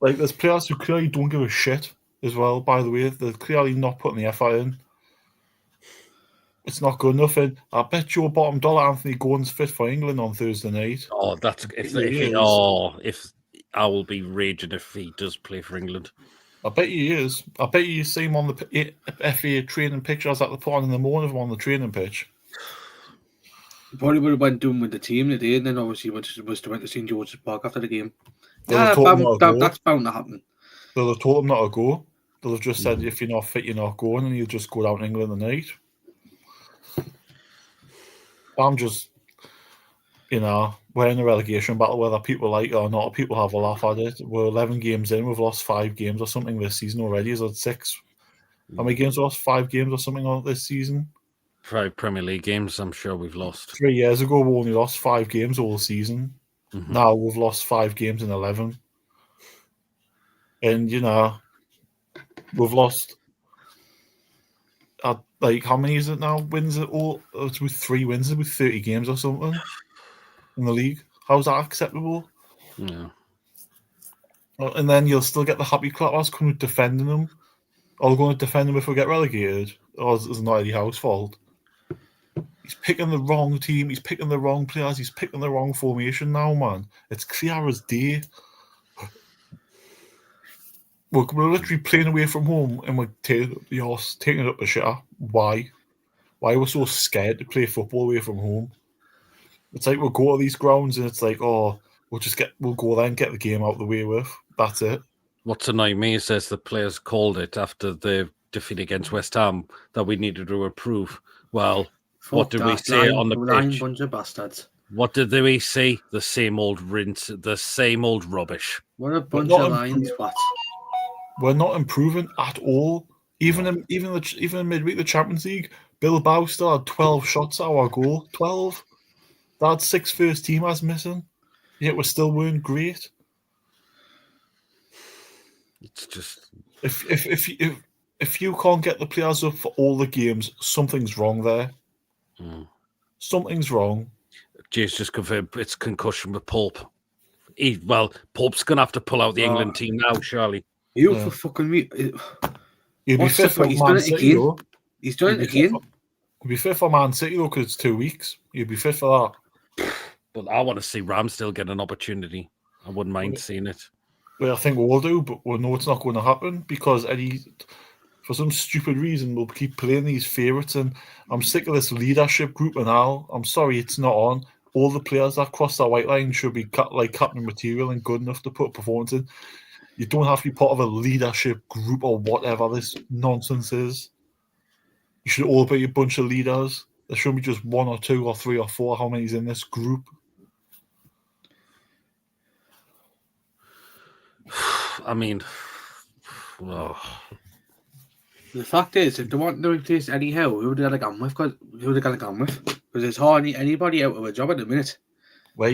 Like, there's players who clearly don't give a shit as well, by the way. They're clearly not putting the effort in. It's not good enough. And I bet your bottom dollar Anthony Gordon's fit for England on Thursday night. Oh, that's if I will be raging if he does play for England. I bet he is. I bet you see him on the FA training pictures that they put on in the morning of him on the training pitch. Probably would have went doing with the team today, and then obviously went to St. George's Park after the game. That's bound to happen. They'll have told him not to go. They'll have just said, if you're not fit, you're not going, and he'll just go down to England tonight. I'm just, we're in a relegation battle, whether people like it or not. People have a laugh at it. We're 11 games in. We've lost 5 games or something this season already. Is it 6? How many games we lost? 5 games or something this season? 5 Premier League games, I'm sure we've lost. 3 years ago, we only lost 5 games all season. Now we've lost 5 games in 11. And, we've lost, how many is it now? Wins it all? It's with 3 wins with 30 games or something in the league. How's that acceptable? Yeah. And then you'll still get the happy clappers coming defending them. Or they're going to defend them if we get relegated. Or it's not Eddie Howe's fault. He's picking the wrong team. He's picking the wrong players. He's picking the wrong formation now, man. It's clear as day. We're literally playing away from home and we're taking it up the shitter. Why? Why we're so scared to play football away from home? It's like we'll go to these grounds and it's like, we'll go there and get the game out of the way with. That's it. What's annoying me is the players called it after the defeat against West Ham that we needed to improve. Well, what did we say on the pitch? Bunch of bastards. What did we say? The same old rinse, the same old rubbish. What a bunch of lions, what? We're not improving at all. Even in midweek, the Champions League, Bilbao still had 12 shots at our goal. 12. That's 6 first teamers missing. Yet we still weren't great. It's just if you can't get the players up for all the games, something's wrong there. Something's wrong. Jay's just confirmed it's concussion with Pope. Pope's gonna have to pull out the England team now, surely. You for fucking me. He'll be fit for Man City, though. He's done it again. He'll be fit for Man City, though, because it's 2 weeks. He'll be fit for that. But I want to see Ramsdale get an opportunity. I wouldn't mind seeing it. Well, I think we will do, but we know it's not going to happen because for some stupid reason, we'll keep playing these favourites. And I'm sick of this leadership group and all. I'm sorry it's not on. All the players that cross that white line should be like captain material and good enough to put a performance in. You don't have to be part of a leadership group or whatever this nonsense is. You should all be a bunch of leaders. There shouldn't be just 1 or 2 or 3 or 4, how many's in this group. I mean, the fact is, if they want to replace Eddie Howe, who would they have gone with? Because it's hardly anybody out of a job at the minute. Well,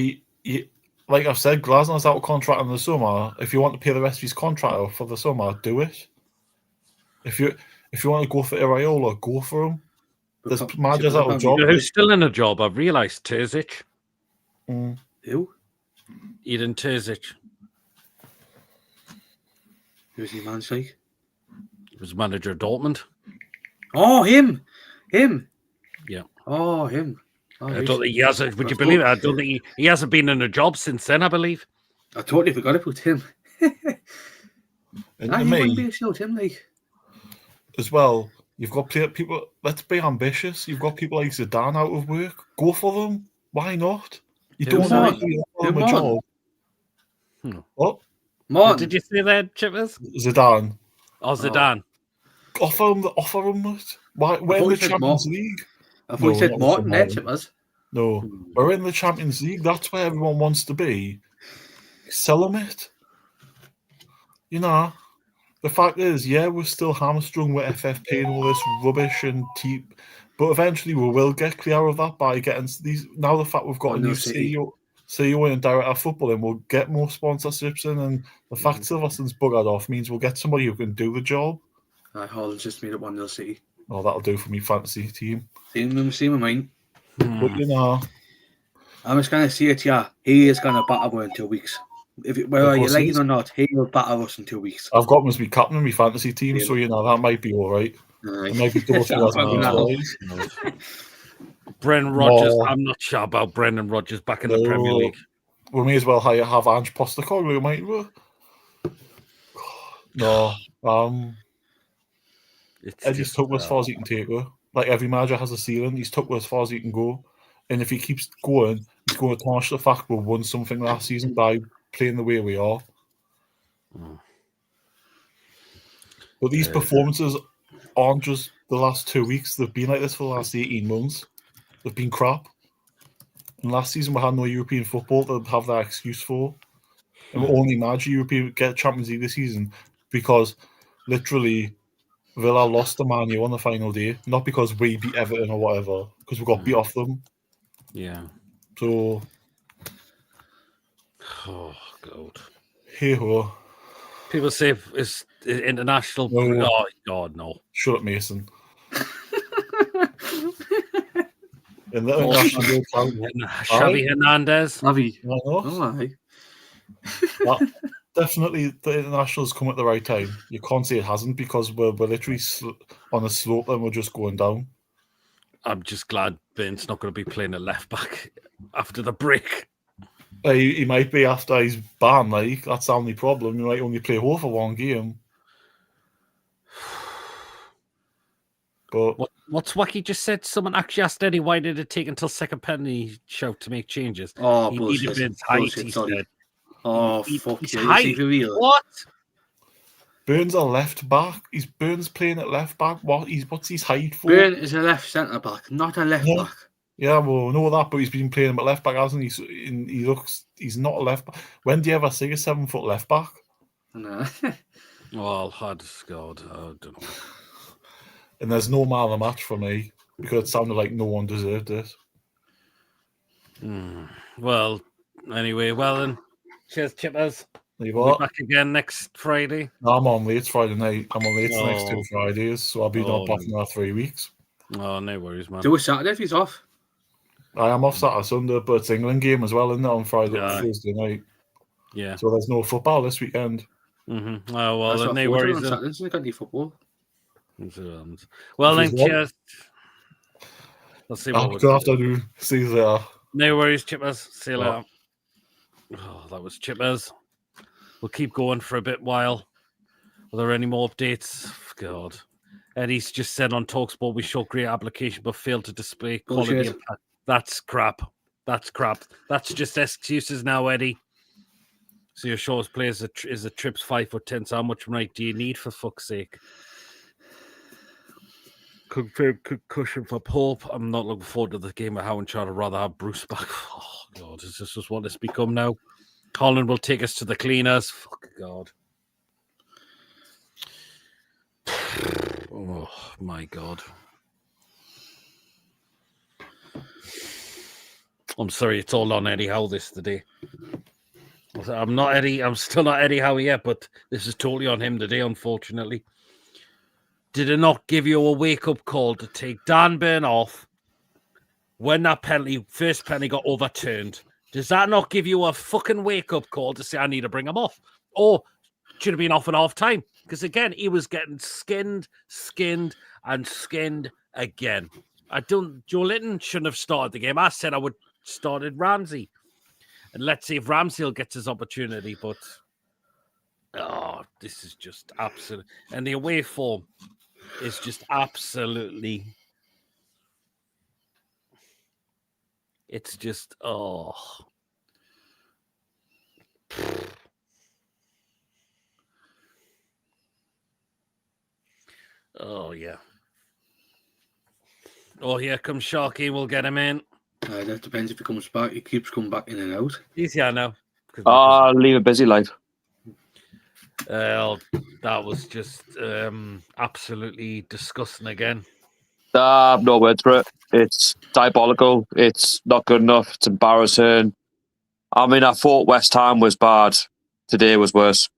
like I've said, Glasner's out of contract in the summer. If you want to pay the rest of his contract out for the summer, do it. If you want to go for Iraola, go for him. There's managers out of job. Who's still in a job? I've realised Terzic. Who? Eden Terzic. Who's he man's like? He was manager of Dortmund. Oh, him. Yeah. Oh, him. Oh, I don't think he has. Would you believe it? I don't think he hasn't been in a job since then, I believe. I totally forgot about him. And he to me, wouldn't be a shout, him, like. as well, you've got people. Let's be ambitious. You've got people like Zidane out of work. Go for them. Why not? You don't have to offer them a job. What? What did you say there, Chippers? Zidane. Oh, Zidane. Offer them it. Why? We're in the Champions League. I thought you said Martin there, Chippers. No, we're in the Champions League. That's where everyone wants to be. Sell them it. You know, the fact is, we're still hamstrung with FFP and all this rubbish and but eventually we will get clear of that by getting these. Now the fact we've got a new CEO and director of football, and we'll get more sponsorships in, and the fact Silverstone's buggered off means we'll get somebody who can do the job. Hull just made it 1-0 City. Oh, that'll do for me fantasy team. Same with mine. But you know, I'm just gonna say it, he is gonna batter us in 2 weeks. Whether you like it or not, he will batter us in 2 weeks. I've got him as my captain in my fantasy team, so you know that might be all right. It might be Brendan Rodgers. I'm not sure about Brendan Rodgers back in the Premier League. We may as well have Ange Postecoglou, might we? No. Eddie's took as far as he can take her. Like every manager has a ceiling. He's took as far as he can go. And if he keeps going, he's going to tarnish the fact we won something last season by playing the way we are. But these performances aren't just the last 2 weeks. They've been like this for the last 18 months. They've been crap. And last season we had no European football to have that excuse for. And we only managed get Champions League this season because literally Villa lost to Man U on the final day. Not because we beat Everton or whatever, because we got beat off them. Yeah. So... Oh, God. Hey-ho. People say it's international... No. Oh, God, no. Shut up, Mason. In the international Xavi Hernandez. Definitely, the internationals come at the right time. You can't say it hasn't because we're literally on a slope and we're just going down. I'm just glad Ben's not going to be playing at left back after the break. He might be after he's banned. Like that's the only problem. He might only play Howe for one game. But what's Wacky just said? Someone actually asked Eddie why did it take until second penalty shout to make changes. Oh, he bullshit. needed Ben's height. He said. Oh, fuck his yeah. height. What? Burns a left back. Burns playing at left back. What's his height for? Burn is a left centre back, not a left Yeah. back. Yeah, well, I know that, but he's been playing him at left back, hasn't he? He's not a left back. When do you ever see a 7-foot left back? No. Well, I don't know. And there's no man of the match for me because it sounded like no one deserved it. Well, anyway, then. Cheers, Chippers. You We'll what? be back again next Friday. No, I'm on late Friday night. I'm on late the next Oh. 2 Fridays, so I'll be not back in another 3 weeks. Oh, no worries, man. Do a Saturday if he's off. I am off Saturday, Sunday, but it's England game as well, isn't it, on Friday Yeah. Thursday night. Yeah. So there's no football this weekend. Mm-hmm. Oh, well, That's then, what no I thought worries. on Then. Saturday, so they can't do football. Well, then, If he's cheers. Let's see what I'm we'll going to do. have to do. See you there. No worries, Chippers. See you Oh. later. Oh, that was Chippers. We'll keep going for a bit while. Are there any more updates? God. Eddie's just said on TalkSport we showed great application but failed to display quality. Bullshit. That's crap. That's crap. That's just excuses now, Eddie. So your shortest player is a Trips 5'10". So how much right do you need, for fuck's sake? Concussion for Pope. I'm not looking forward to the game of Howe and Chad. I'd rather have Bruce back. Oh, God. Is this just what it's become now? Colin will take us to the cleaners. Fuck God. Oh, my God. I'm sorry, it's all on Eddie Howe this today. I'm not Eddie. I'm still not Eddie Howe yet, but this is totally on him today, unfortunately. Did it not give you a wake-up call to take Dan Burn off when that first penalty got overturned? Does that not give you a fucking wake-up call to say, I need to bring him off? Or should have been off at half-time? Because, again, he was getting skinned again. Joe Linton shouldn't have started the game. I said I would started Ramsey. And let's see if Ramsey gets his opportunity. But, this is just absolute. And the away form is just absolutely. It's just, Oh, yeah. Oh, here comes Sharky. We'll get him in. That depends if he comes back. He keeps coming back in and out. He's here now. Leave a busy life. That was just absolutely disgusting again. No words for it. It's diabolical. It's not good enough. It's embarrassing. I mean, I thought West Ham was bad. Today was worse.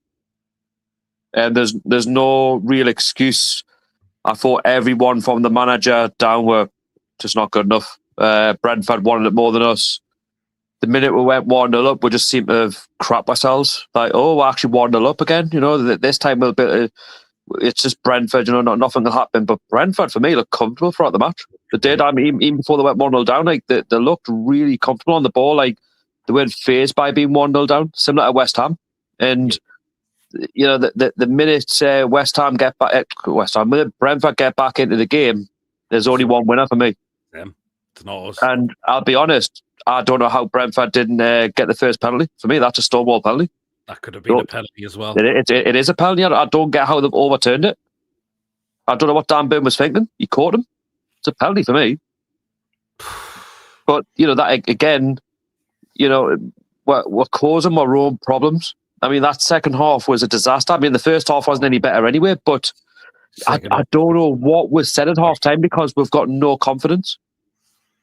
And there's no real excuse. I thought everyone from the manager down were just not good enough. Brentford wanted it more than us. The minute we went 1-0 up, we just seemed to have crap ourselves. Like, we're actually 1-0 up again. You know, this time it's just Brentford. You know, nothing will happen. But Brentford, for me, looked comfortable throughout the match. They did. I mean, even before they went 1-0 down, like they looked really comfortable on the ball. Like they weren't fazed by being 1-0 down, similar to West Ham. And you know, the minute when Brentford get back into the game, there's only one winner for me. It's not us. And I'll be honest, I don't know how Brentford didn't get the first penalty. For me, that's a stonewall penalty. That could have been a penalty as well. It is a penalty. I don't get how they've overturned it. I don't know what Dan Burn was thinking. He caught him. It's a penalty for me. But, you know, that again, you know, we're causing our own problems. I mean, that second half was a disaster. I mean, the first half wasn't any better anyway, but I don't know what was said at half-time because we've got no confidence.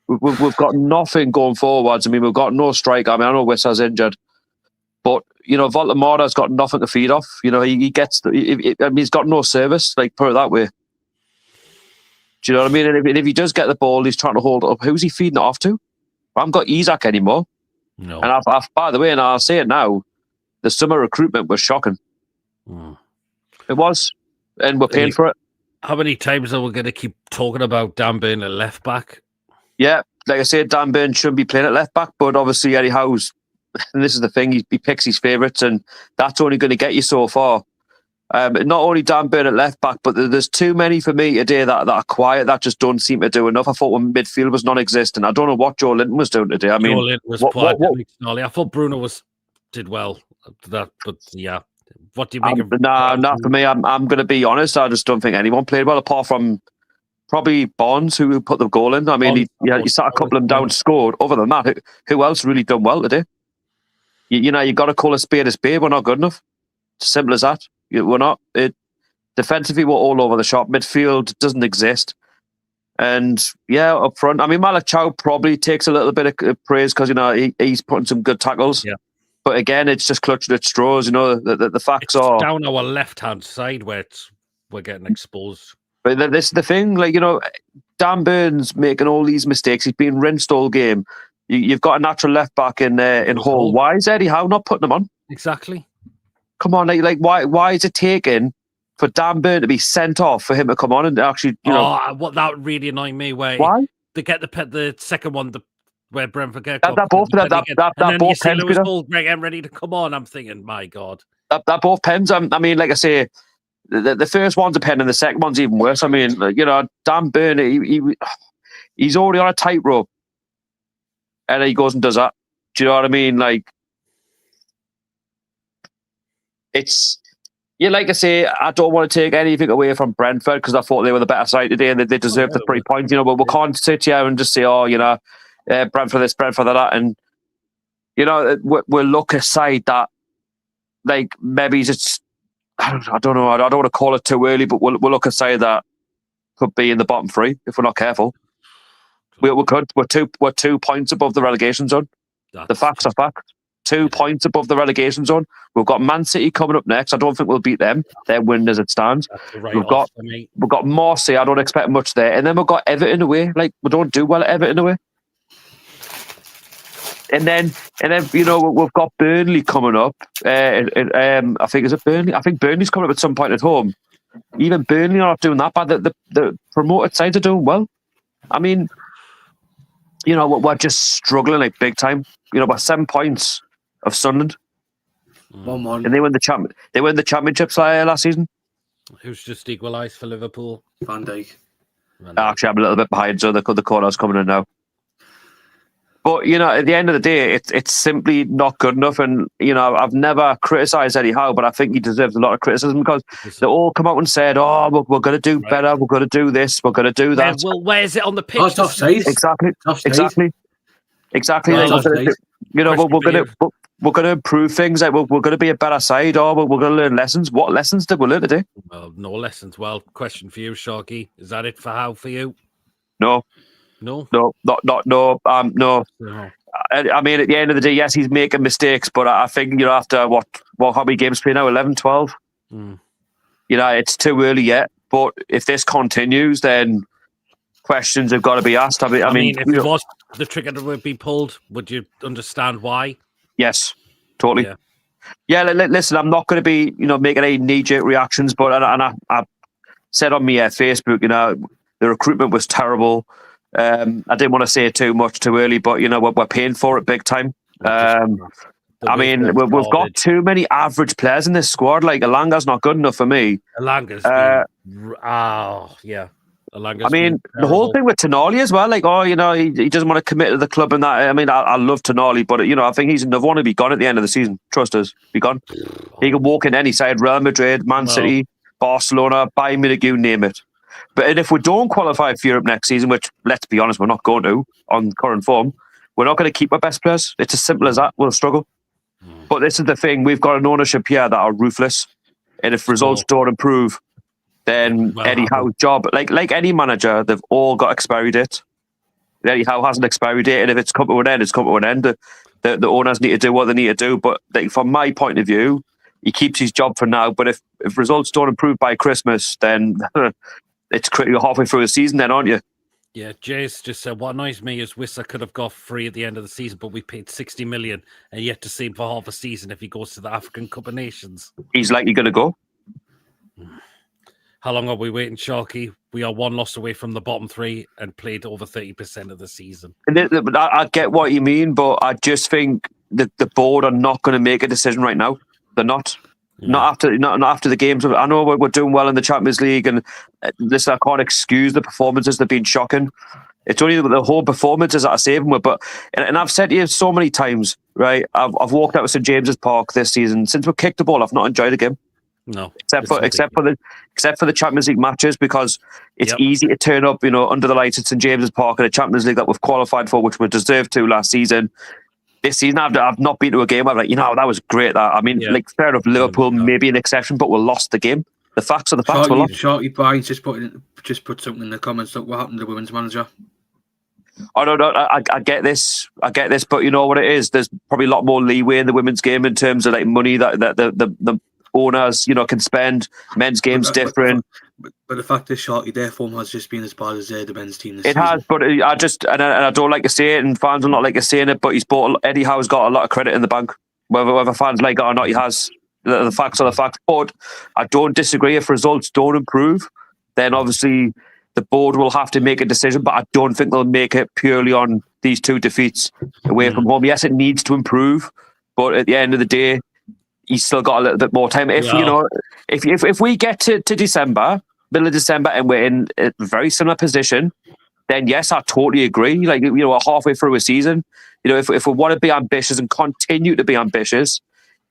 We've got nothing going forwards. I mean, we've got no striker. I mean, I know Wissa's injured, but, you know, Voltamara's got nothing to feed off. You know, he's got no service, like, put it that way. Do you know what I mean? And if he does get the ball, he's trying to hold it up. Who's he feeding it off to? I haven't got Isaac anymore. No. And by the way, and I'll say it now, the summer recruitment was shocking. It was. And we're paying for it. How many times are we going to keep talking about Dan Burn at left back? Yeah, like I said, Dan Burn shouldn't be playing at left back, but obviously Eddie Howe's, and this is the thing, he picks his favourites, and that's only going to get you so far. Not only Dan Burn at left back, but there's too many for me today that are quiet, that just don't seem to do enough. I thought when midfield was non-existent. I don't know what Joe Linton was doing today. I mean, Joe Linton was I thought Bruno did well. That, but yeah, What do you make of? Not for me. I'm going to be honest. I just don't think anyone played well, apart from probably Barnes, who put the goal in. I mean, he sat a couple of them down, scored. Other than that, who else really done well today? You got to call a spade a spade. We're not good enough. It's simple as that. We're not. Defensively, we're all over the shop. Midfield doesn't exist. And yeah, up front, I mean, Malik Chow probably takes a little bit of praise because he's putting some good tackles. Yeah. But again, it's just clutching at straws. The facts are down our left-hand side where we're getting exposed. But this is the thing, Dan Burns making all these mistakes. He's been rinsed all game. You've got a natural left back in Hull. Why is Eddie Howe not putting him on? Exactly. Come on, why is it taking for Dan Burn to be sent off for him to come on and actually, what that really annoyed me. Why they get the second one, where Brentford get that both pens Greg ready to come on. I'm thinking, my God, that both pens. I mean, like I say, the first one's a pen and the second one's even worse. I mean, Dan Burn, he's already on a tightrope, and he goes and does that. Do you know what I mean? It's. Yeah, like I say, I don't want to take anything away from Brentford because I thought they were the better side today and they deserved the 3 points. But we can't sit here and just say, Brentford this, Brentford that. And, we'll look aside that, maybe it's, I don't know, I don't want to call it too early, but we'll look aside that could be in the bottom three if we're not careful. We could. We're 2 points above the relegation zone. The facts are facts. 2 points above the relegation zone. We've got Man City coming up next. I don't think we'll beat them. They're winning as it stands. We've got Marseille. I don't expect much there. And then we've got Everton away. We don't do well at Everton away. And then we've got Burnley coming up. I think, is it Burnley? I think Burnley's coming up at some point at home. Even Burnley are not doing that bad. The promoted sides are doing well. I mean, we're just struggling big time. We're 7 points of Sunderland. 1-1. And they win the championships last season. Who's just equalised for Liverpool? Van Dijk. Actually, I'm a little bit behind, so the corner's coming in now. But, at the end of the day, it's simply not good enough. And, I've never criticised Eddie Howe, but I think he deserves a lot of criticism because they all come out and said, we're going to do better, we're going to do this, we're going to do that. Well, where is it on the pitch? Oh, it's offside. Exactly. We're going to improve things. We're going to be a better side, or we're going to learn lessons. What lessons did we learn today? Well, no lessons. Well, question for you, Sharky. Is that it for Howe for you? No. No. No. I mean, at the end of the day, yes, he's making mistakes, but I think after how many games play now? 11, 12. It's too early yet. But if this continues, then questions have got to be asked. I mean, if it was the trigger that would be pulled, would you understand why? Yes, totally. Yeah, listen, I'm not going to be, making any knee-jerk reactions, but I said on my Facebook, the recruitment was terrible. I didn't want to say it too much too early, but we're paying for it big time. We've got too many average players in this squad. Elanga's not good enough for me. Elanga's yeah. I mean, the whole thing with Tonali as well, he doesn't want to commit to the club and that. I mean, I love Tonali, but, I think he's another one to be gone at the end of the season. Trust us, be gone. He can walk in any side, Real Madrid, Man City, Barcelona, Bayern Munich, you name it. But if we don't qualify for Europe next season, which, let's be honest, we're not going to on current form, we're not going to keep our best players. It's as simple as that. We'll struggle. But this is the thing. We've got an ownership here that are ruthless. And if results don't improve, then Eddie Howe's job, like any manager, they've all got expiry date. Eddie Howe has an expiry date, and if it's come to an end, it's come to an end. The owners need to do what they need to do. But from my point of view, he keeps his job for now. But if results don't improve by Christmas, then it's critical halfway through the season, then, aren't you? Yeah, Jace just said, what annoys me is Wissa could have got free at the end of the season, but we paid 60 million and yet to see him for half a season if he goes to the African Cup of Nations. He's likely going to go. How long are we waiting, Sharky? We are one loss away from the bottom three and played over 30% of the season. I get what you mean, but I just think that the board are not going to make a decision right now. They're not. Yeah. Not after the games. I know we're doing well in the Champions League, and listen, I can't excuse the performances. They've been shocking. It's only the whole performances that I say them with. And I've said to you so many times, right? I've walked out of St James's Park this season. Since we kicked the ball, I've not enjoyed a game. No, except for the Champions League matches, because it's Yep. easy to turn up, under the lights at St James's Park in a Champions League that we've qualified for, which we deserved to last season. This season, I've not been to a game. I'm like, that was great. That I mean, Yeah. fair enough. Liverpool maybe an exception, but we lost the game. The facts are the facts. We lost. Shorty Brian's just put something in the comments. Look what happened to the women's manager. I don't know. I get this. But you know what it is? There's probably a lot more leeway in the women's game in terms of like money that the owners, can spend. Men's game's different. But the fact is, Shorty, their form has just been as bad as the men's team this season. It has, but I don't like to say it, and fans will not like to saying it, but Eddie Howe's got a lot of credit in the bank. Whether fans like it or not, he has. The facts are the facts. But I don't disagree. If results don't improve, then obviously the board will have to make a decision, but I don't think they'll make it purely on these 2 defeats away from home. Yes, it needs to improve, but at the end of the day, he's still got a little bit more time. If we get to December, middle of December, and we're in a very similar position, then yes, I totally agree. Like, we're halfway through a season. If we want to be ambitious and continue to be ambitious,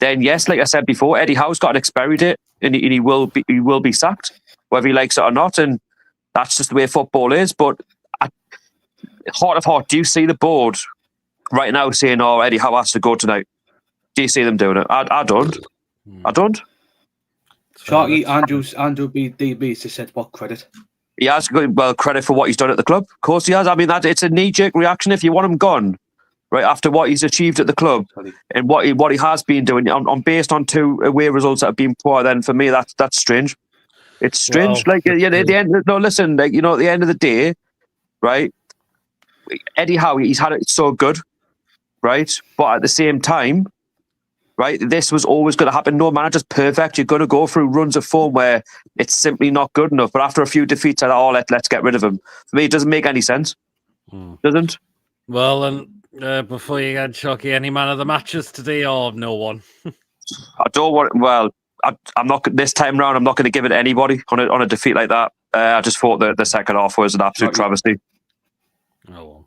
then yes, like I said before, Eddie Howe's got an expiry date, and he will be sacked, whether he likes it or not, and that's just the way football is. But heart of heart, do you see the board right now saying, "Oh, Eddie Howe has to go tonight"? Do you see them doing it? I don't. I don't. Shorty, Andrew BDB just said what credit? He has credit for what he's done at the club. Of course he has. I mean, it's a knee-jerk reaction. If you want him gone, right, after what he's achieved at the club and what he has been doing, based on 2 away results that have been poor, then for me that's strange. It's strange. At the end. No, listen. At the end of the day, right? Eddie Howe, he's had it so good, right? But at the same time, right, this was always going to happen. No manager's perfect. You're going to go through runs of form where it's simply not good enough. But after a few defeats, let's get rid of him. For me, it doesn't make any sense. Doesn't. Well, and before you get Shocky, any man of the matches today, or no one? I don't want. Well, I'm not this time round. I'm not going to give it to anybody on a defeat like that. I just thought the second half was an absolute travesty. Oh.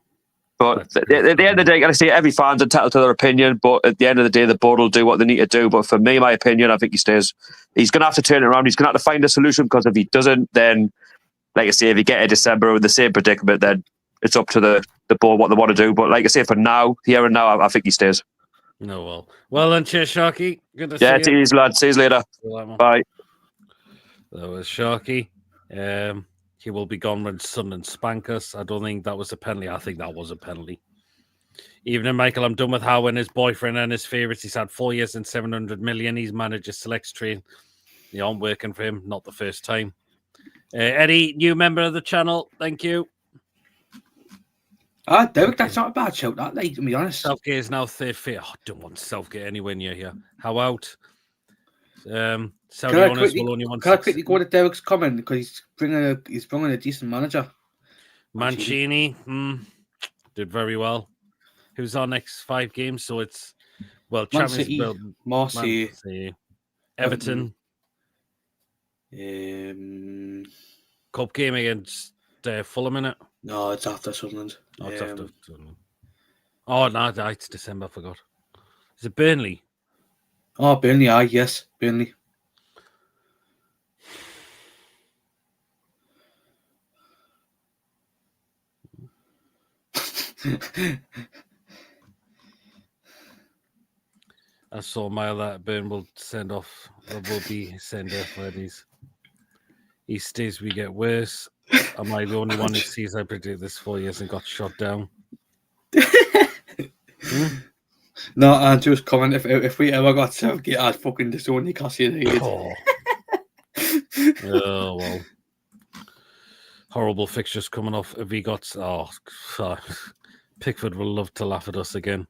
But at the end of the day, I say every fan's entitled to their opinion. But at the end of the day, the board will do what they need to do. But for me, my opinion, I think he stays. He's going to have to turn it around. He's going to have to find a solution, because if he doesn't, then, like I say, if you get a December with the same predicament, then it's up to the board what they want to do. But like I say, for now, here and now, I think he stays. No, well then, cheers, Sharky. Good to see you. Yeah, cheers, lad. See you later. Bye. That was Sharky. He will be gone when Sunderland spank us. I don't think that was a penalty. I think that was a penalty. Evening, Michael. I'm done with Howe and his boyfriend and his favourites. He's had 4 years and 700 million. He's managed a select train. I'm working for him. Not the first time. Eddie, new member of the channel. Thank you. Derek, that's not a bad shout, that, like, to be honest. Southgate is now 3rd fit. I don't want Southgate anywhere near here. How out? Saudi owners will only want. Can I quickly go to Derek's comment, because he's bringing a decent manager. Mancini did very well. Who's our next 5 games? So it's Champions League, Marseille, Everton, Cup game against Fulham, innit? No, it's after Sunderland. Oh, it's after Sunderland. Oh no, it's December. I forgot. Is it Burnley? Oh, Burnley, yes, Burnley. I saw Mile that Burn will send off. Or will be send off Eddie's. He stays, we get worse. Am I the only one who sees I predict this 4 years and got shot down? No, Andrew's comment. If we ever got Southgate, I'd fucking disown Newcastle United. Oh well. Horrible fixtures coming off. If he got Pickford will love to laugh at us again.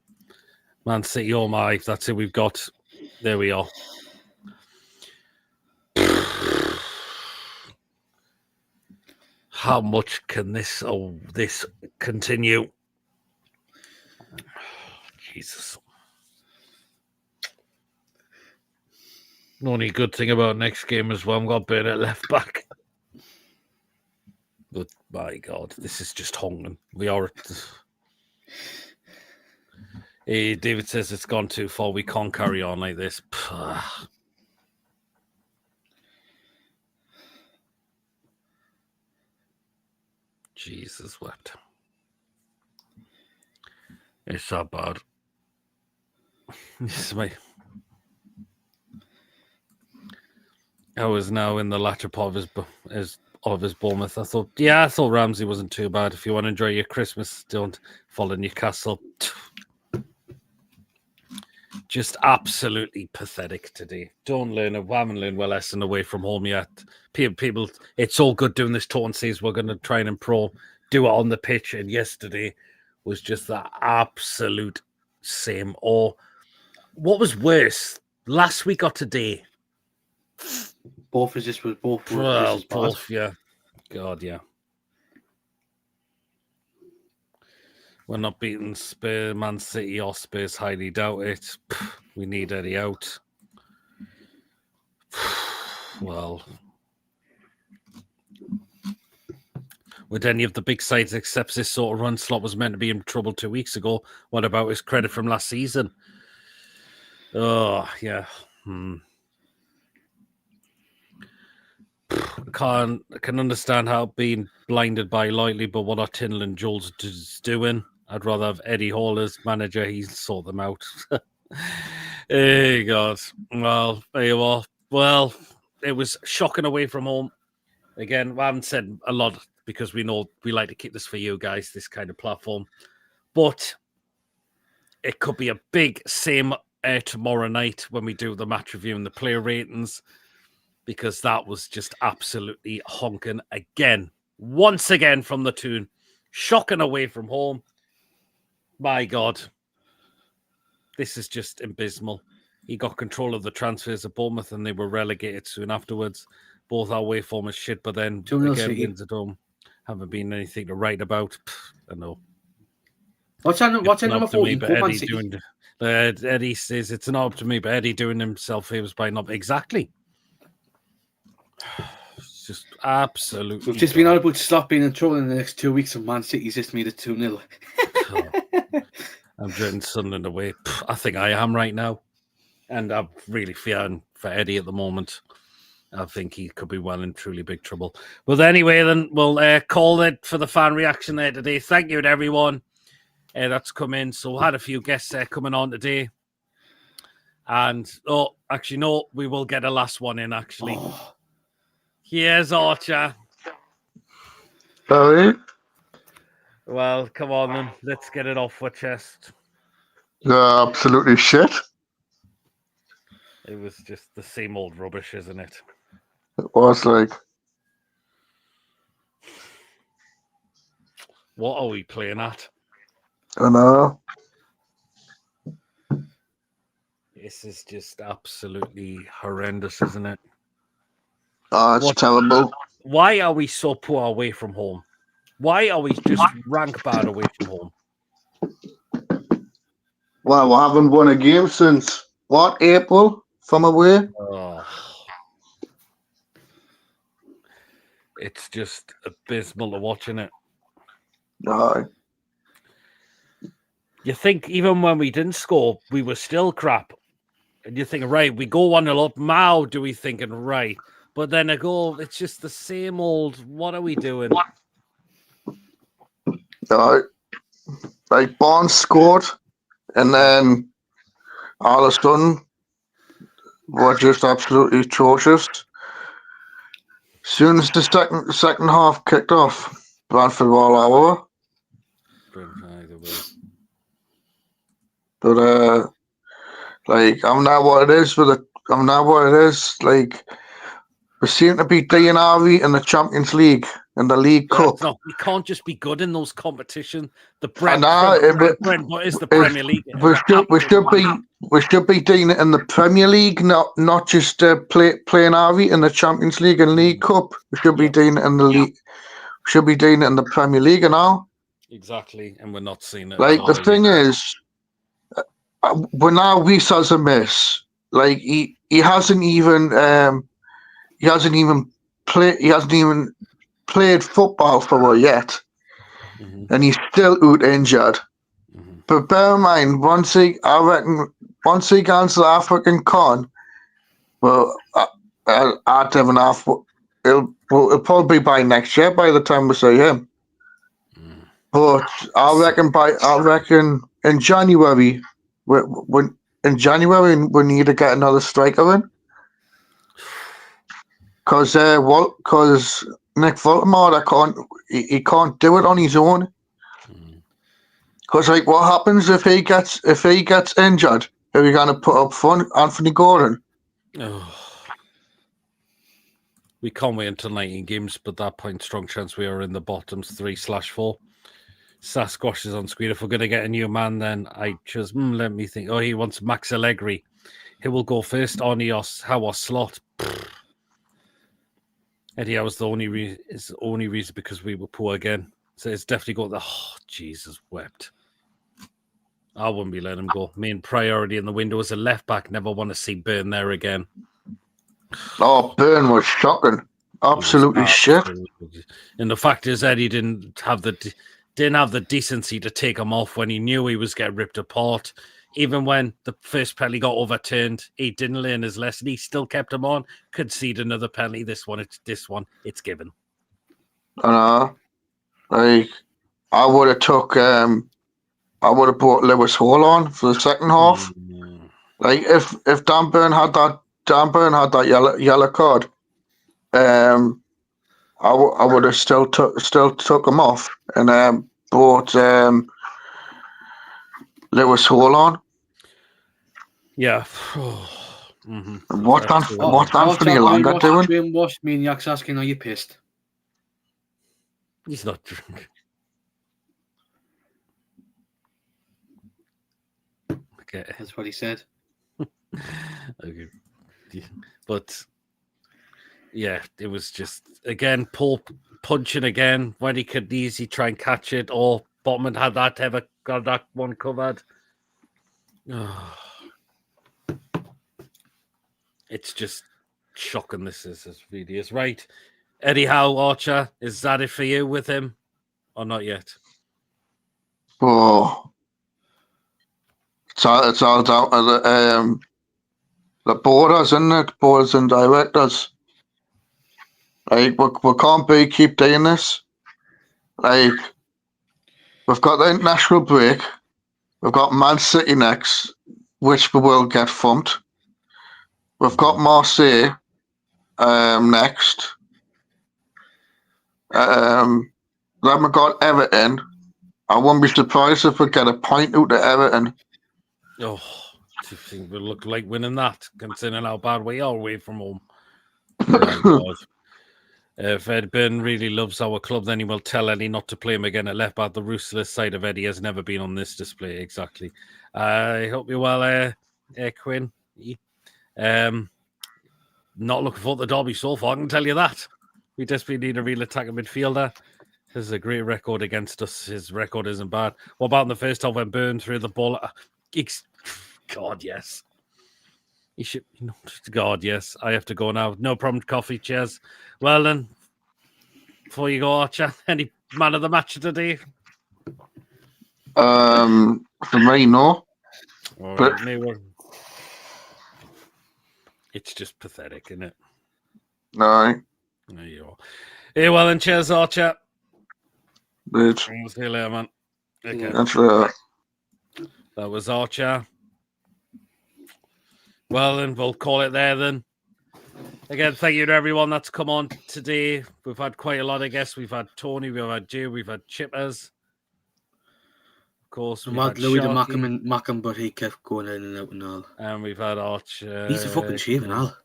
Man City, oh my, that's it we've got. There we are. How much can this continue? Jesus. The only good thing about next game as well, I'm got Burnett left back. But my God, this is just hungering. We are. Hey, David says it's gone too far. We can't carry on like this. Jesus wept. It's so bad. This is my. I was now in the latter part of his Bournemouth. I thought Ramsey wasn't too bad. If you want to enjoy your Christmas, don't follow Newcastle. Just absolutely pathetic today. We haven't learned well lesson away from home yet. People, it's all good doing this taunt says we're going to try and improve, do it on the pitch. And yesterday was just the absolute same. Or what was worse, last week or today? Both is just with both. Well, both, yeah. God, yeah. We're not beating Spurs, Man City or Spurs. Highly doubt it. We need Eddie out. Well, would any of the big sides accept this sort of run? Slot was meant to be in trouble 2 weeks ago. What about his credit from last season? Oh, yeah. I can understand how being blinded by loyalty, but what are Tindall and Jules doing? I'd rather have Eddie Hall as manager. He'll sort them out. Hey, God. Well, there you are. Well, it was shocking away from home. Again, I haven't said a lot because we know we like to keep this for you guys, this kind of platform. But it could be a big same tomorrow night when we do the match review and the player ratings, because that was just absolutely honking again. Once again from the tune. Shocking away from home. My God. This is just abysmal. He got control of the transfers at Bournemouth and they were relegated soon afterwards. Both our way form is shit, but then again, wins at home. Haven't been anything to write about. I know. What's number 14? Eddie says it's not up to me, but Eddie doing himself favors by not exactly. It's just absolutely. We've just been able to stop being in trouble in the next 2 weeks, and Man City's just made it 2-0. I'm dreading Sunderland away. I think I am right now. And I'm really fearing for Eddie at the moment. I think he could be well in truly big trouble. But anyway, then we'll call it for the fan reaction there today. Thank you to everyone that's come in. So we had a few guests coming on today. And, actually, no, we will get a last one in, actually. Oh. Here's Archer. Sorry? Well, come on then. Let's get it off our chest. Absolutely shit. It was just the same old rubbish, isn't it? It was like... What are we playing at? I know. This is just absolutely horrendous, isn't it? Oh, it's terrible. Why are we so poor away from home? Why are we just rank bad away from home? Well, we haven't won a game since, April from away? Oh. It's just abysmal to watching it. No. You think even when we didn't score, we were still crap. And you think, right, we go 1-0 up. Now do we thinking, right? But then a goal, it's just the same old, what are we doing? No. Like, Barnes scored, and then all of a sudden, we're just absolutely atrocious. As soon as the second half kicked off, Brentford were all over. But like, I'm not what it is Like, we seem to be DNRV in the Champions League and the League Cup. No, we can't just be good in those competitions. The what is the Premier League? We should be doing it in the Premier League, not just playing RV in the Champions League and League Cup. We should be doing it in the league. We should be doing it in the Premier League now. Exactly, and we're not seeing it. Like, the thing is, when now Reece has a miss, like he hasn't even played football for her yet, and he's still out injured. but bear in mind, I reckon, once he gets the African con, well, I'd have an half. It'll probably be by next year by the time we see him. But I reckon in January, when in January we need to get another striker in, because Nick Voldemort he can't do it on his own. Because like, what happens if he gets injured? Who are you going to put up front? Anthony Gordon. Oh. We can't wait until 19 games, but at that point, strong chance we are in the bottoms 3/4. Sasquatch is on screen. If we're going to get a new man, then I just let me think. Oh, he wants Max Allegri. He will go first. How was Slot? Eddie Howe was the only reason because we were poor again. So it's definitely got the Jesus wept. I wouldn't be letting him go. Main priority in the window as a left back. Never want to see Burn there again. Oh, Burn was shocking. Absolutely shit. And the fact is, Eddie didn't have the decency to take him off when he knew he was getting ripped apart. Even when the first penalty got overturned, he didn't learn his lesson. He still kept him on. Concede another penalty. This one, it's given. I would have brought Lewis Hall on for the second half. Like if Dan Burn had that yellow card, I would have still took him off and brought Lewis Hall on. Yeah. What Anthony Langer doing? Brainwashed maniacs asking, are you pissed? He's not drunk. Okay. That's what he said. Okay. But yeah, it was just again Paul punching again when he could easily try and catch it, or Botman had that ever got that one covered. Oh. It's just shocking. This really is right. Eddie Howe, Archer, is that it for you with him, or not yet? Oh, it's all down to the borders, isn't it? Borders and directors. Like we can't keep doing this. Like we've got the international break, we've got Man City next, which we will get thumped. We've got Marseille next. Then we've got Everton. I wouldn't be surprised if we get a point out of Everton. Oh, do you think we'll look like winning that, considering how bad we are away from home? My God. If Ed Byrne really loves our club, then he will tell Eddie not to play him again at left back. The ruthless side of Eddie has never been on this display. Exactly. I hope you're well, Quinn. Not looking for the derby so far, I can tell you that. We desperately need a real attacking midfielder. This is a great record against us. His record isn't bad. What about in the first half when Byrne threw the ball? God, yes. He should. God, yes. I have to go now. No problem. Coffee. Cheers. Well then, before you go, Archer, any man of the match today? For me, no. All right, it's just pathetic, isn't it? No. There you are. Hey, well then, cheers, Archer. Bitch. We'll see you later, man. Okay. That's right. That was Archer. Well, then, we'll call it there then. Again, thank you to everyone that's come on today. We've had quite a lot of guests. We've had Tony, we've had Jay, we've had Chippers. Of course, we've had Louis Sharky. and Mackham, but he kept going in and out and all. And we've had Archer. He's a fucking shave and all.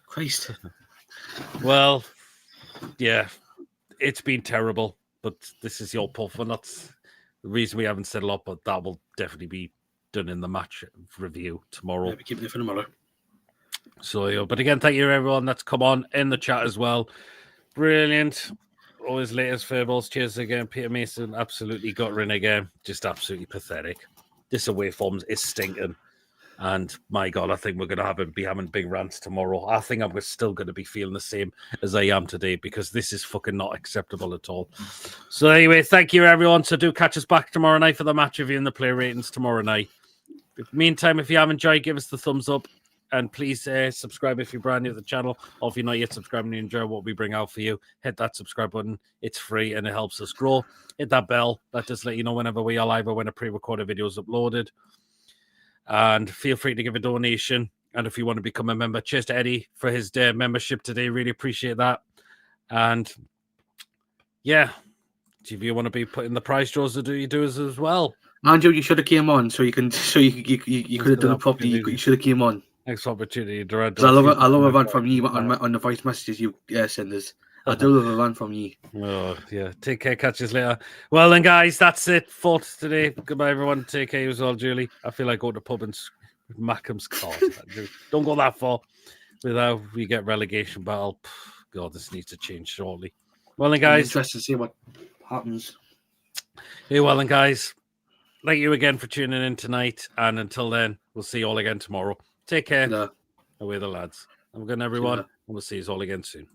Christ. Well, yeah, it's been terrible, but this is your puff, and that's the reason we haven't said a lot, but that will definitely be done in the match review tomorrow. Yeah, we keep it for tomorrow. So, yeah, but again, thank you to everyone that's come on in the chat as well. Brilliant. Always latest fairballs. Cheers again. Peter Mason absolutely got in again. Just absolutely pathetic. This away form is stinking. And my God, I think we're going to be having big rants tomorrow. I think I'm still going to be feeling the same as I am today because this is fucking not acceptable at all. So anyway, thank you everyone. So do catch us back tomorrow night for the match review and the player ratings tomorrow night. Meantime, if you have enjoyed, give us the thumbs up. And please subscribe if you're brand new to the channel, or if you're not yet subscribed and you enjoy what we bring out for you, hit that subscribe button. It's free and it helps us grow. Hit that bell. That just let you know whenever we are live or when a pre-recorded video is uploaded. And feel free to give a donation. And if you want to become a member, cheers to Eddie for his membership today. Really appreciate that. And yeah, if you want to be put in the prize draws, you do as well. Andrew, you should have came on so you could have done it properly. You should have came on. Next opportunity, Durant. I love a rant from you on the voice messages you send us. I do love a rant from you. Oh, yeah. Take care. Catch us later. Well, then, guys, that's it for today. Goodbye, everyone. Take care as well, Julie. I feel like going to the pub and Mackham's card. Don't go that far without we get relegation battle. God, this needs to change shortly. Well, then, guys. Interested to see what happens. Hey, well, then, guys. Thank you again for tuning in tonight. And until then, we'll see you all again tomorrow. Take care. Yeah. Away the lads. Have a good night, everyone. And we'll see you all again soon.